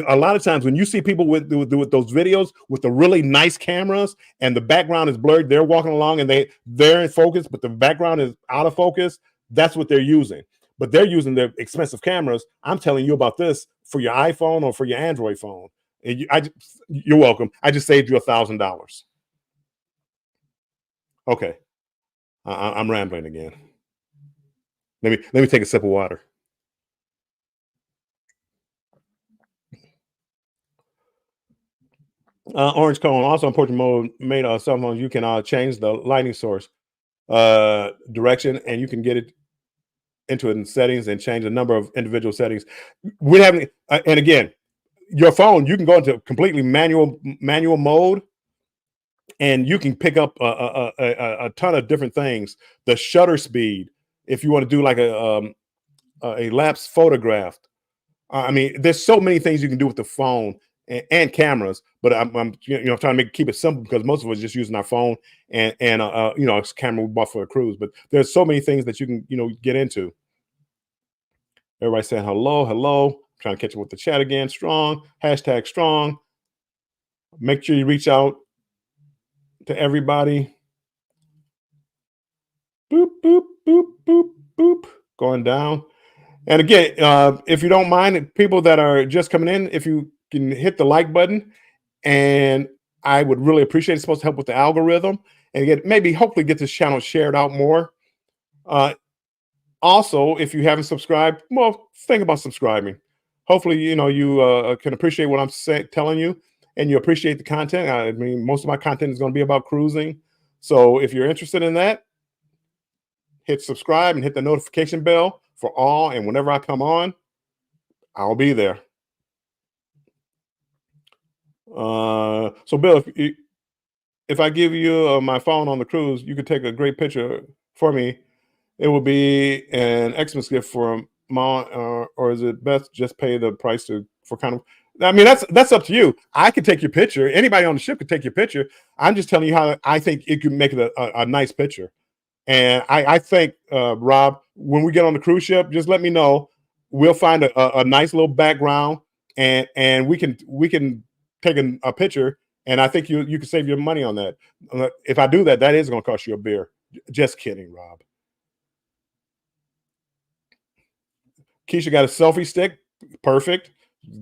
a lot of times when you see people with those videos with the really nice cameras and the background is blurred, they're walking along and they're in focus, but the background is out of focus. That's what they're using. But they're using their expensive cameras. I'm telling you about this for your iPhone or for your Android phone. And you're welcome. I just saved you $1,000. Okay, I'm rambling again. Let me take a sip of water. Orange cone also in portrait mode made cell phones. You can change the lighting source direction, and you can get it into it in settings and change a number of individual settings. We haven't, and again, your phone, you can go into completely manual mode, and you can pick up a ton of different things. The shutter speed, if you want to do like a lapse photograph. I mean, there's so many things you can do with the phone and cameras, but I'm trying to keep it simple because most of us just using our phone and it's camera we bought for a cruise. But there's so many things that you can get into. Everybody saying hello, hello. I'm trying to catch up with the chat again. Strong hashtag strong. Make sure you reach out to everybody. Boop boop boop boop boop. Going down. And again, if you don't mind, people that are just coming in, if you can hit the like button, and I would really appreciate it. It's supposed to help with the algorithm and hopefully get this channel shared out more. Also, if you haven't subscribed, well, think about subscribing. Hopefully, you can appreciate what I'm telling you, and you appreciate the content. I mean, most of my content is going to be about cruising. So if you're interested in that, hit subscribe and hit the notification bell for all. And whenever I come on, I'll be there. So Bill, if I give you my phone on the cruise, you could take a great picture for me. It will be an Xmas gift for mom, or is it best just pay the price for kind of? I mean, that's up to you. I could take your picture. Anybody on the ship could take your picture. I'm just telling you how I think it could make it a nice picture. And I think, Rob, when we get on the cruise ship, just let me know. We'll find a nice little background, and we can take a picture. And I think you can save your money on that. If I do that, that is going to cost you a beer. Just kidding, Rob. Keisha got a selfie stick. Perfect.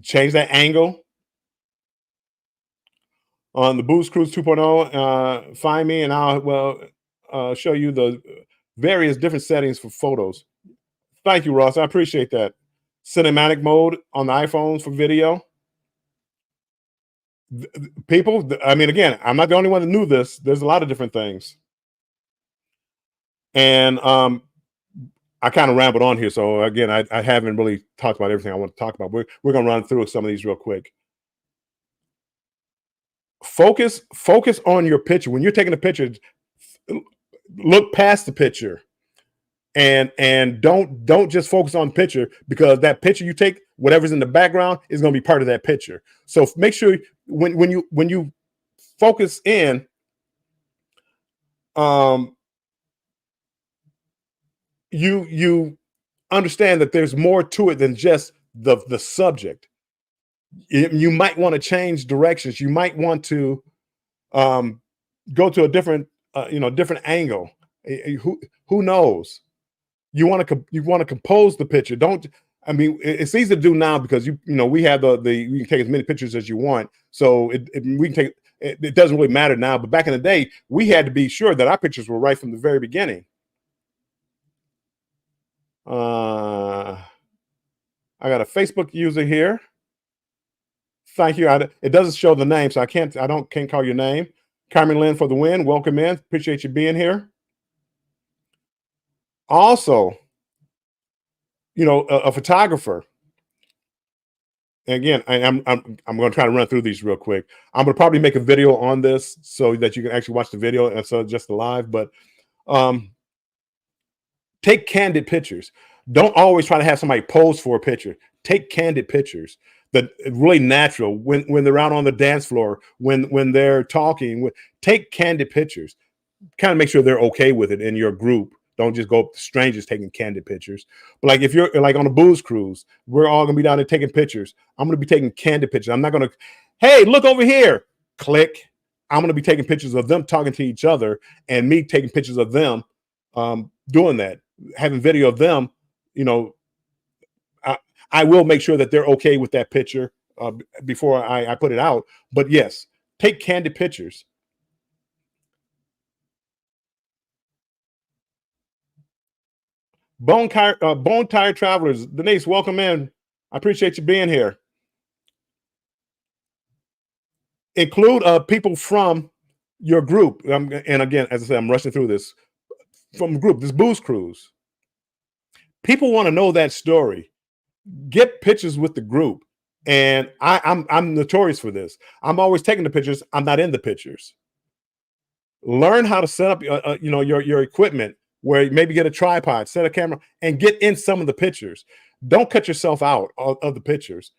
Change that angle. On the Booze Cruise 2.0, find me and I'll show you the various different settings for photos. Thank you, Ross. I appreciate that. Cinematic mode on the iPhones for video. People, I mean, again, I'm not the only one that knew this. There's a lot of different things. And I kind of rambled on here. So again, I haven't really talked about everything I want to talk about. We're going to run through some of these real quick. Focus on your picture. When you're taking a picture, look past the picture. And don't just focus on the picture, because that picture you take, whatever's in the background, is going to be part of that picture. So make sure when you focus in, you understand that there's more to it than just the subject. You might want to change directions. You might want to go to a different different angle. Who knows? You want to compose the picture. Don't. I mean, it's easy to do now because we have you can take as many pictures as you want. So we can take it doesn't really matter now. But back in the day, we had to be sure that our pictures were right from the very beginning. I got a Facebook user here. Thank you. It doesn't show the name, so I can't call your name. Carmen Lynn for the win. Welcome in. Appreciate you being here. Also, a photographer. And again, I'm going to try to run through these real quick. I'm going to probably make a video on this so that you can actually watch the video instead of just the live. But take candid pictures. Don't always try to have somebody pose for a picture. Take candid pictures that really natural when they're out on the dance floor, when they're talking. Take candid pictures. Kind of make sure they're okay with it in your group. Don't just go up to strangers taking candid pictures. But like if you're like on a booze cruise, we're all gonna be down there taking pictures. I'm gonna be taking candid pictures. I'm not gonna, hey, look over here. Click. I'm gonna be taking pictures of them talking to each other and me taking pictures of them doing that, having video of them. I will make sure that they're okay with that picture before I put it out. But yes, take candid pictures. Bone Tired Travelers. Denise, welcome in. I appreciate you being here. Include people from your group. And again, as I said, I'm rushing through this from group, this booze cruise. People want to know that story. Get pictures with the group. And I'm notorious for this. I'm always taking the pictures. I'm not in the pictures. Learn how to set up your equipment, where maybe get a tripod, set a camera, and get in some of the pictures. Don't cut yourself out of the pictures,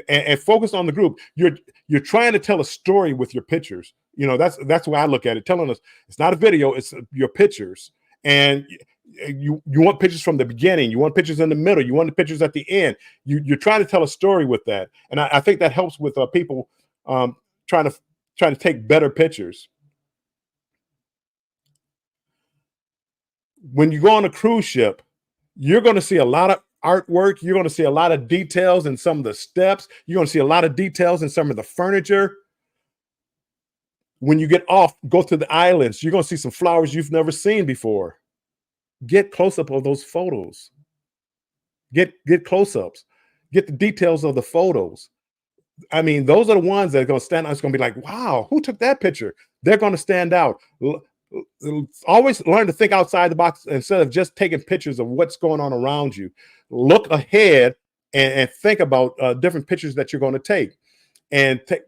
and focus on the group. You're trying to tell a story with your pictures. That's the way I look at it. Telling us it's not a video, it's your pictures. And you want pictures from the beginning, you want pictures in the middle, you want the pictures at the end. You're trying to tell a story with that, and I think that helps with people trying to take better pictures. When you go on a cruise ship, you're going to see a lot of artwork. You're going to see a lot of details in some of the steps. You're going to see a lot of details in some of the furniture. When you get off, go to the islands, you're going to see some flowers you've never seen before. Get close-up of those photos. Get close-ups. Get the details of the photos. I mean, those are the ones that are going to stand out. It's going to be like, wow, who took that picture? They're going to stand out. Always learn to think outside the box instead of just taking pictures of what's going on around you. Look ahead and think about different pictures that you're going to take, and take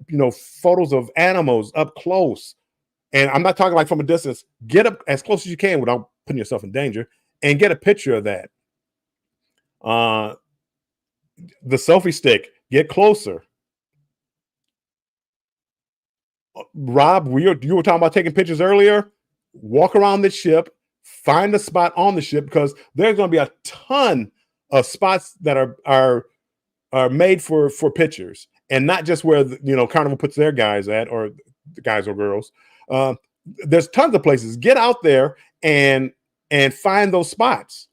photos of animals up close. And I'm not talking like from a distance. Get up as close as you can without putting yourself in danger, and get a picture of that. The selfie stick, get closer. Rob, you were talking about taking pictures earlier. Walk around the ship, find a spot on the ship, because there's going to be a ton of spots that are made for pictures, and not just where Carnival puts their guys at, or the guys or girls. There's tons of places. Get out there and find those spots,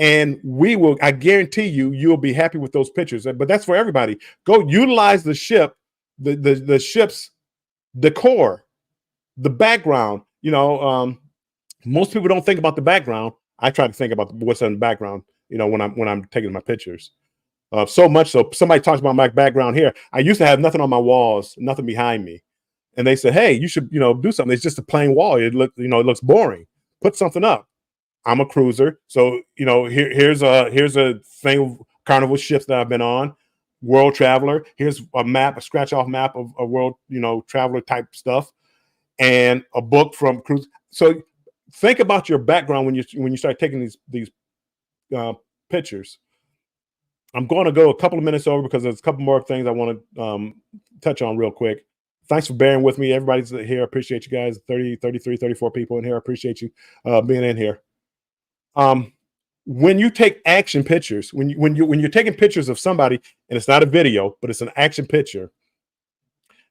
and I guarantee you'll be happy with those pictures. But that's for everybody. Go utilize the ship, the ship's decor, the background. Most people don't think about the background. I try to think about what's in the background, when I'm taking my pictures. So much so, somebody talks about my background here. I used to have nothing on my walls, nothing behind me, and they said, "Hey, you should, do something. It's just a plain wall. It looks boring. Put something up." I'm a cruiser, so here's a thing of Carnival ships that I've been on. World Traveler. Here's a map, a scratch off map of a World Traveler type stuff, and a book from cruise. So think about your background when you start taking these pictures. I'm going to go a couple of minutes over because there's a couple more things I want to touch on real quick. Thanks for bearing with me. Everybody's here. I appreciate you guys. 30, 33, 34 people in here. I appreciate you being in here. When you take action pictures, when you're taking pictures of somebody, and it's not a video, but it's an action picture,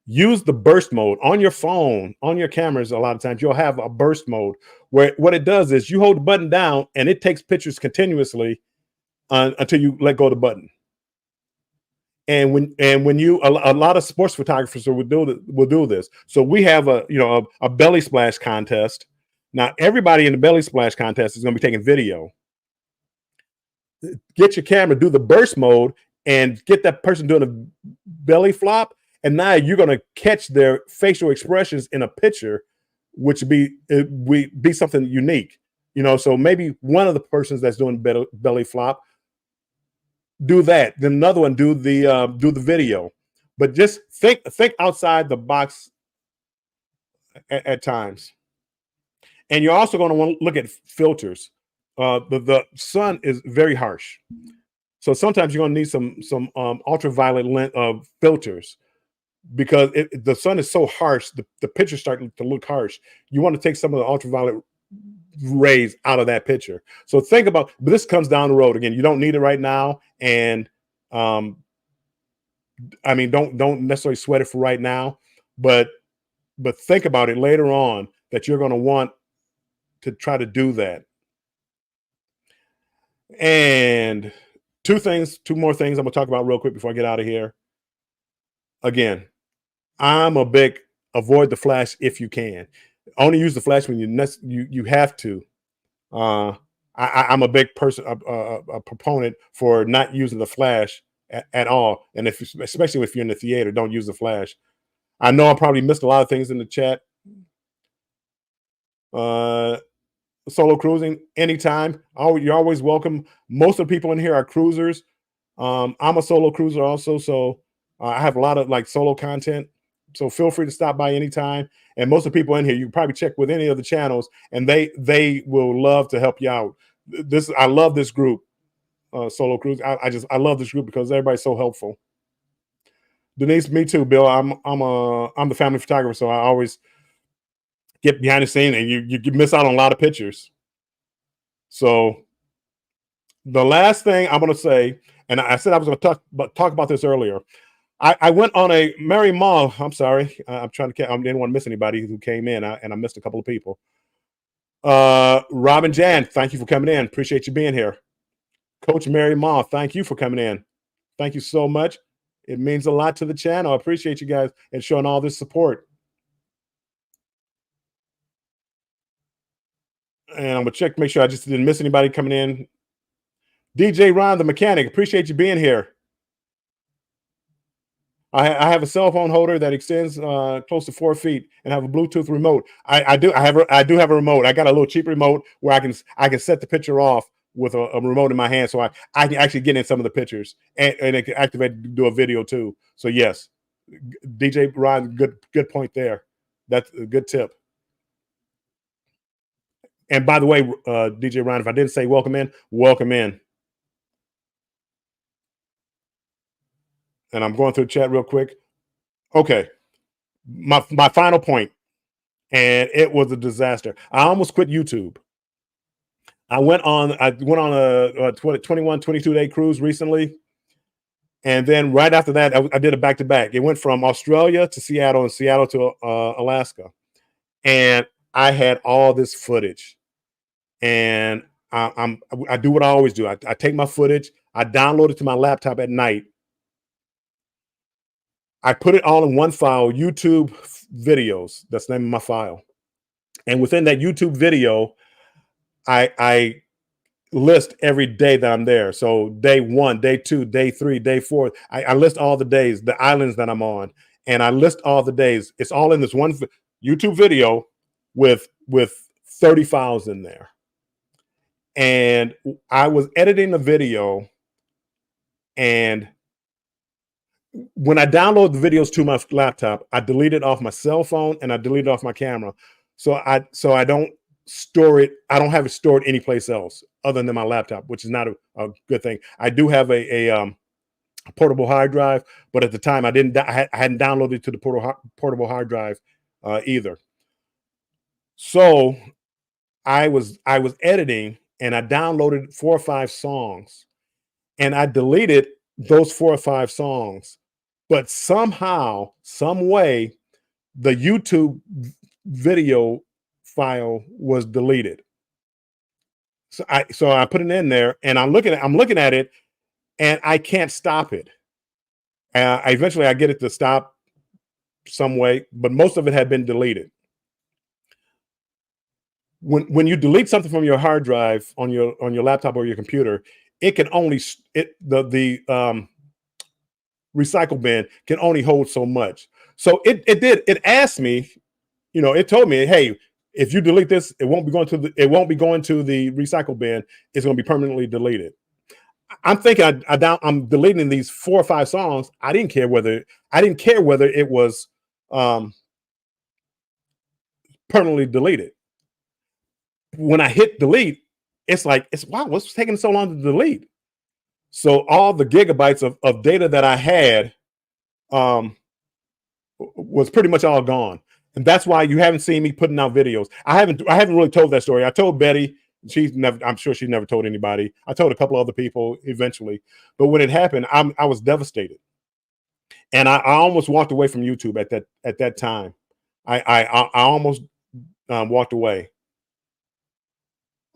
use the burst mode on your phone, on your cameras. A lot of times you'll have a burst mode where what it does is you hold the button down and it takes pictures continuously until you let go of the button. And when a lot of sports photographers will do this. So we have a belly splash contest. Now everybody in the belly splash contest is going to be taking video. Get your camera, do the burst mode, and get that person doing a belly flop. And now you're going to catch their facial expressions in a picture, which would be something unique. So maybe one of the persons that's doing belly flop, do that. Then another one do the video. But just think outside the box at times. And you're also going to want to look at filters. The sun is very harsh, so sometimes you're going to need some ultraviolet filters, because the sun is so harsh, the pictures start to look harsh. You want to take some of the ultraviolet rays out of that picture. So think about, but this comes down the road. Again, you don't need it right now, and don't necessarily sweat it for right now, but think about it later on, that you're going to want to try to do that. And two more things I'm gonna talk about real quick before I get out of here. Again, I'm a big avoid the flash if you can. Only use the flash when you have to. I'm a big person, a proponent for not using the flash at all. And especially if you're in the theater, don't use the flash. I know I probably missed a lot of things in the chat. Solo cruising anytime. You're always welcome. Most of the people in here are cruisers. I'm a solo cruiser also, so I have a lot of like solo content. So feel free to stop by anytime. And most of the people in here, you can probably check with any of the channels, and they will love to help you out. I love this group, Solo Cruise. I love this group because everybody's so helpful. Denise, me too, Bill. I'm the family photographer, so I always get behind the scene, and you miss out on a lot of pictures. So the last thing I'm going to say, and I said I was going to talk about this earlier. I went on a Mary Ma. I'm sorry. I'm trying to. I didn't want to miss anybody who came in, and I missed a couple of people. Robin Jan, thank you for coming in. Appreciate you being here. Coach Mary Ma, thank you for coming in. Thank you so much. It means a lot to the channel. I appreciate you guys and showing all this support. And I'm gonna check, make sure I just didn't miss anybody coming in. DJ Ron, the mechanic, appreciate you being here. I have a cell phone holder that extends close to 4 feet and have a Bluetooth remote. I do have a remote. I got a little cheap remote where I can set the picture off with a remote in my hand, so I can actually get in some of the pictures and it can activate, do a video too. So yes, DJ Ron, good point there. That's a good tip. And by the way, DJ Ron, if I didn't say welcome in, welcome in. And I'm going through the chat real quick. Okay, my final point, and it was a disaster. I almost quit YouTube. I went on a 21, 22-day cruise recently. And then right after that, I did a back-to-back. It went from Australia to Seattle and Seattle to Alaska. And I had all this footage. And I do what I always do. I take my footage, I download it to my laptop at night. I put it all in one file, YouTube videos. That's the name of my file. And within that YouTube video, I list every day that I'm there. So day 1, day 2, day 3, day 4. I list all the days, the islands that I'm on, and I list all the days. It's all in this one YouTube video with 30 files in there. And I was editing the video, and when I download the videos to my laptop, I delete it off my cell phone and I delete it off my camera. So I don't store it. I don't have it stored anyplace else other than my laptop, which is not a good thing. I do have a portable hard drive, but at the time I hadn't downloaded to the portable hard drive either. So I was editing, and I downloaded 4 or 5 songs, and I deleted those 4 or 5 songs. But somehow, some way, the YouTube video file was deleted. So I put it in there, and I'm looking at it, and I can't stop it. Eventually I get it to stop some way, but most of it had been deleted. When you delete something from your hard drive on your laptop or your computer, it can only the recycle bin can only hold so much. So it asked me, it told me, hey, if you delete this, it won't be going to the recycle bin. It's going to be permanently deleted. I'm thinking I'm deleting these 4 or 5 songs. I didn't care whether it was permanently deleted. When I hit delete, it's wow, what's taking so long to delete? So all the gigabytes of data that I had was pretty much all gone. And that's why you haven't seen me putting out videos. I haven't really told that story. I told Betty. I'm sure she never told anybody. I told a couple other people eventually. But when it happened, I was devastated. And I almost walked away from YouTube at that time. I almost walked away.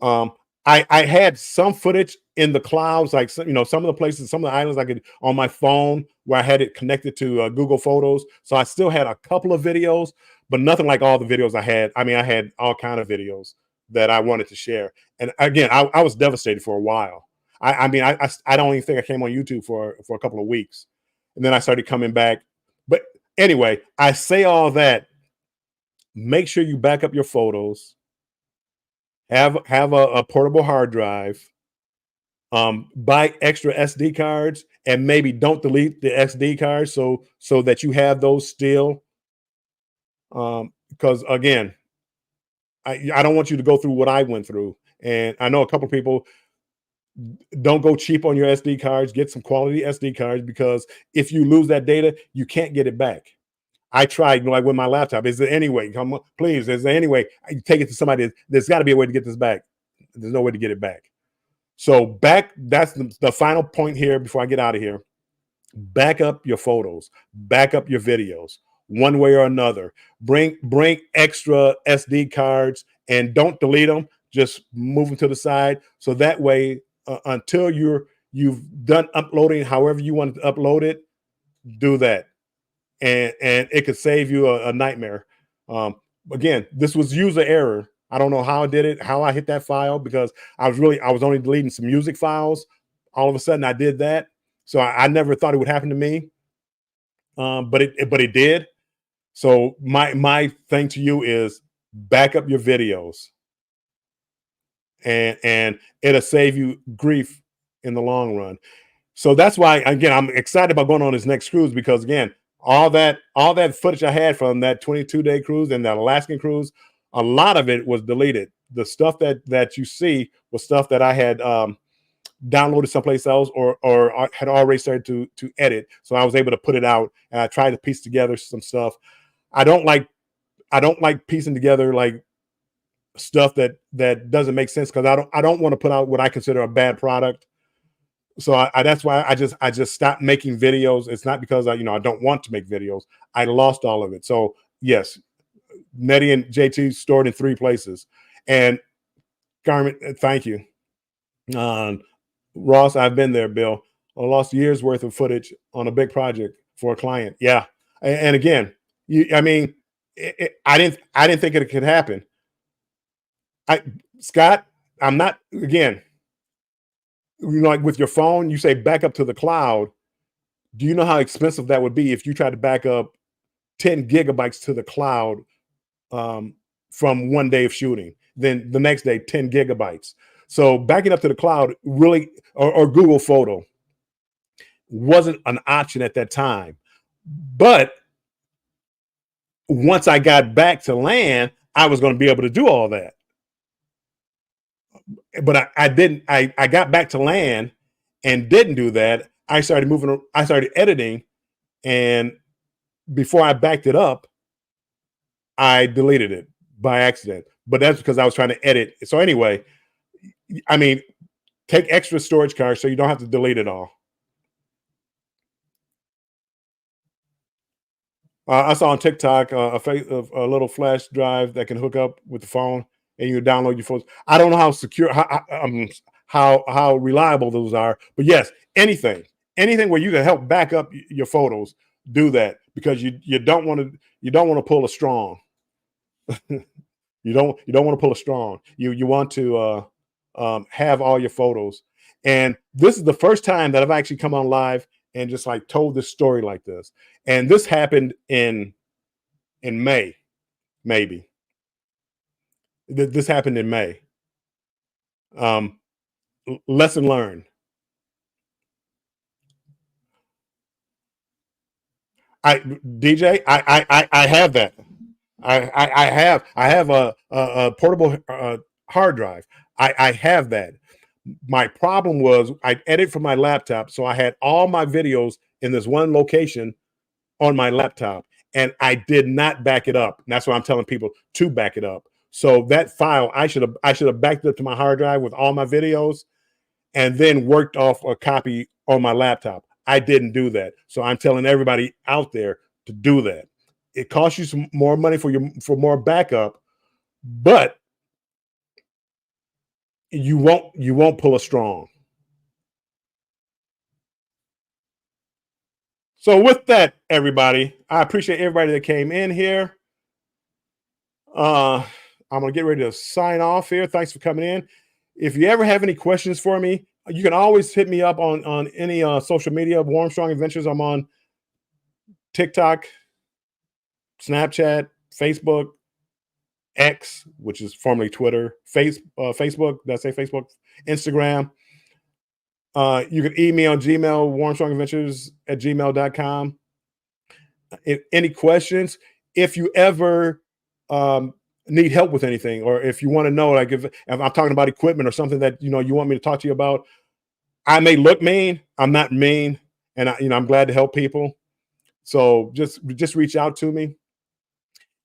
I had some footage in the clouds, like some of the places, some of the islands I could on my phone where I had it connected to Google Photos. So I still had a couple of videos, but nothing like all the videos I had. I mean, I had all kind of videos that I wanted to share. And again, I was devastated for a while. I don't even think I came on YouTube for a couple of weeks, and then I started coming back. But Anyway, I say all that. Make sure you back up your photos. Have a portable hard drive. Buy extra SD cards, and maybe don't delete the SD cards so that you have those still. Because again, I don't want you to go through what I went through. And I know a couple of people don't go cheap on your SD cards. Get some quality SD cards, because if you lose that data, you can't get it back. I tried, like with my laptop. Is there any way? Come on, please. Is there any way? I take it to somebody. There's got to be a way to get this back. There's no way to get it back. So that's the final point here before I get out of here. Back up your photos, back up your videos, one way or another. Bring extra SD cards, and don't delete them. Just move them to the side, so that way until you've done uploading however you want to upload it, do that, and it could save you a nightmare. Again, this was user error. I don't know how I did it, how I hit that file, because I was only deleting some music files. All of a sudden I did that. So I never thought it would happen to me. But it did. So my thing to you is back up your videos, and it'll save you grief in the long run. So that's why, again, I'm excited about going on this next cruise, because again, all that footage I had from that 22-day cruise and that Alaskan cruise, a lot of it was deleted. The stuff that you see was stuff that I had downloaded someplace else, or had already started to edit. So I was able to put it out, and I tried to piece together some stuff. I don't like piecing together like stuff that doesn't make sense, because I don't want to put out what I consider a bad product. So that's why I just stopped making videos. It's not because I don't want to make videos. I lost all of it. So yes, Nettie and JT stored in 3 places. And Carmen, thank you. Ross, I've been there, Bill. I lost years worth of footage on a big project for a client. Yeah. And again, I didn't think it could happen. Scott, I'm not, again, like with your phone, you say back up to the cloud. Do you know how expensive that would be if you tried to back up 10 gigabytes to the cloud from one day of shooting? Then the next day, 10 gigabytes. So backing up to the cloud really, or Google Photo, wasn't an option at that time. But once I got back to land, I was going to be able to do all that. But I didn't. I got back to land and didn't do that. I started editing, and before I backed it up, I deleted it by accident. But that's because I was trying to edit. So anyway, I mean, take extra storage cards so you don't have to delete it all. I saw on TikTok a little flash drive that can hook up with the phone, and you download your photos. I don't know how secure, how reliable those are, but yes, anything where you can help back up your photos, do that, because you don't want to pull a strong. you don't want to pull a strong. You want to have all your photos. And this is the first time that I've actually come on live and just like told this story like this. And this happened in May, maybe. This happened in May. Lesson learned. DJ, I have that. I have a portable hard drive. I have that. My problem was I edit from my laptop, so I had all my videos in this one location on my laptop, and I did not back it up. And that's why I'm telling people to back it up. So that file, I should have backed it up to my hard drive with all my videos, and then worked off a copy on my laptop. I didn't do that. So I'm telling everybody out there to do that. It costs you some more money for more backup, but you won't pull a strong. So with that, everybody, I appreciate everybody that came in here. I'm gonna get ready to sign off here. Thanks for coming in. If you ever have any questions for me, you can always hit me up on any social media. Warm Strong Adventures. I'm on TikTok, Snapchat, Facebook, X, which is formerly Twitter, Facebook, did I say Facebook, Instagram. You can email me on Gmail, warmstrongadventures@gmail.com. If any questions, if you ever need help with anything, or if you want to know, like if I'm talking about equipment or something that you want me to talk to you about, I may look mean. I'm not mean, and I'm glad to help people. So just reach out to me.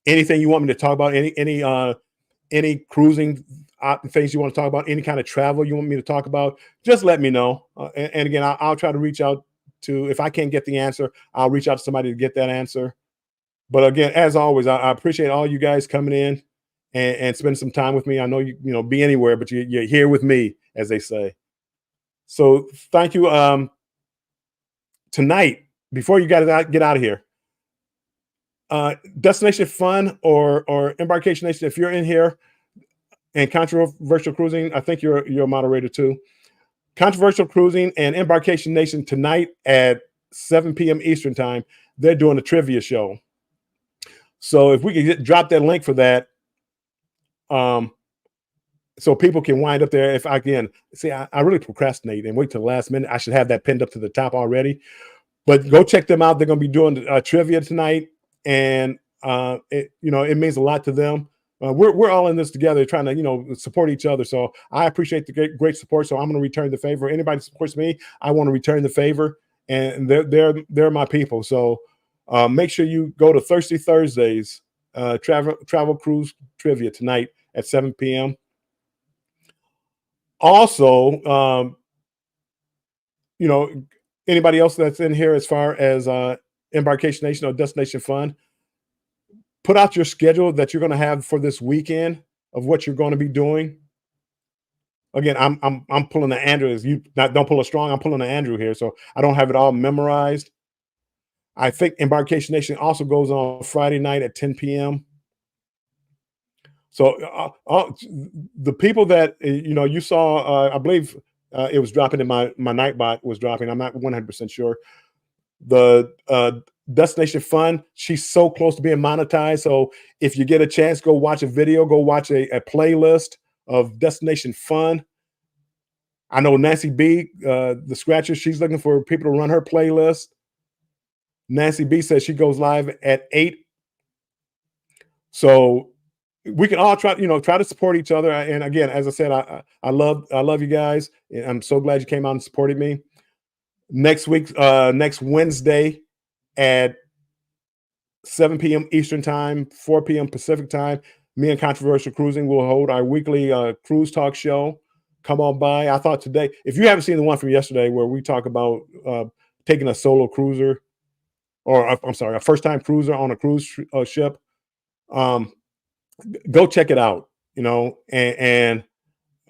Anything you want me to talk about, any cruising things you want to talk about, any kind of travel you want me to talk about, just let me know. And again, I'll try to reach out to, if I can't get the answer, I'll reach out to somebody to get that answer. But again, as always, I appreciate all you guys coming in and spending some time with me. I know you be anywhere, but you're here with me, as they say. So thank you. Tonight, before you guys get out of here, Destination Fun or Embarkation Nation, if you're in here, and Controversial Cruising, I think you're a moderator too. Controversial Cruising and Embarkation Nation tonight at 7 p.m. Eastern time, they're doing a trivia show. So if we could drop that link for that, so people can wind up there. If I can see, I really procrastinate and wait till the last minute. I should have that pinned up to the top already. But go check them out. They're going to be doing trivia tonight, and it means a lot to them. We're all in this together, trying to support each other. So I appreciate the great support. So I'm going to return the favor. Anybody supports me, I want to return the favor, and they're my people. So make sure you go to Thirsty Thursdays travel cruise trivia tonight at 7 p.m. Also, anybody else that's in here as far as Embarkation Nation or Destination Fun, put out your schedule that you're going to have for this weekend of what you're going to be doing. Again, I'm pulling the Andrew. Don't pull a strong. I'm pulling the Andrew here, so I don't have it all memorized. I think Embarkation Nation also goes on Friday night at 10 p.m. So the people that you saw, I believe it was dropping in my Nightbot was dropping. I'm not 100% sure. The Destination Fun, she's so close to being monetized. So if you get a chance, go watch a video, go watch a playlist of Destination Fun. I know Nancy B, the Scratcher, she's looking for people to run her playlist. Nancy B says she goes live at 8. So we can all try to support each other. And again, as I said, I love you guys. I'm so glad you came out and supported me. Next Wednesday at 7 p.m. Eastern time, 4 p.m. Pacific time, me and Controversial Cruising will hold our weekly cruise talk show. Come on by. I thought today, if you haven't seen the one from yesterday where we talk about taking a solo cruiser, or I'm sorry, a first-time cruiser on a cruise ship, go check it out. And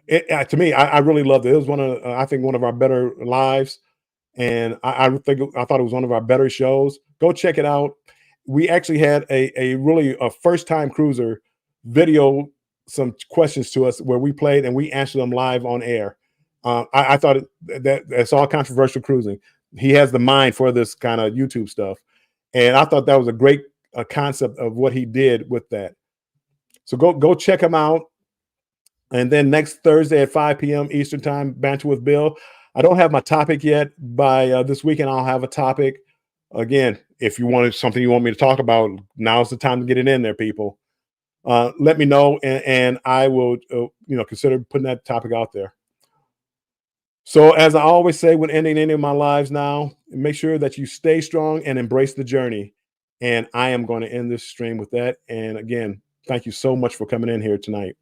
to me, I really loved it. It was I think one of our better lives. And I thought it was one of our better shows. Go check it out. We actually had a first-time cruiser video some questions to us where we played and we answered them live on air. I thought that's all Controversial Cruising. He has the mind for this kind of YouTube stuff. And I thought that was a great concept of what he did with that. So go check him out. And then next Thursday at 5 p.m. Eastern time, Banter with Bill. I don't have my topic yet. By this weekend, I'll have a topic. Again, if you wanted something you want me to talk about, now's the time to get it in there, people. Let me know, and I will, consider putting that topic out there. So, as I always say when ending any of my lives now, make sure that you stay strong and embrace the journey. And I am going to end this stream with that. And again, thank you so much for coming in here tonight.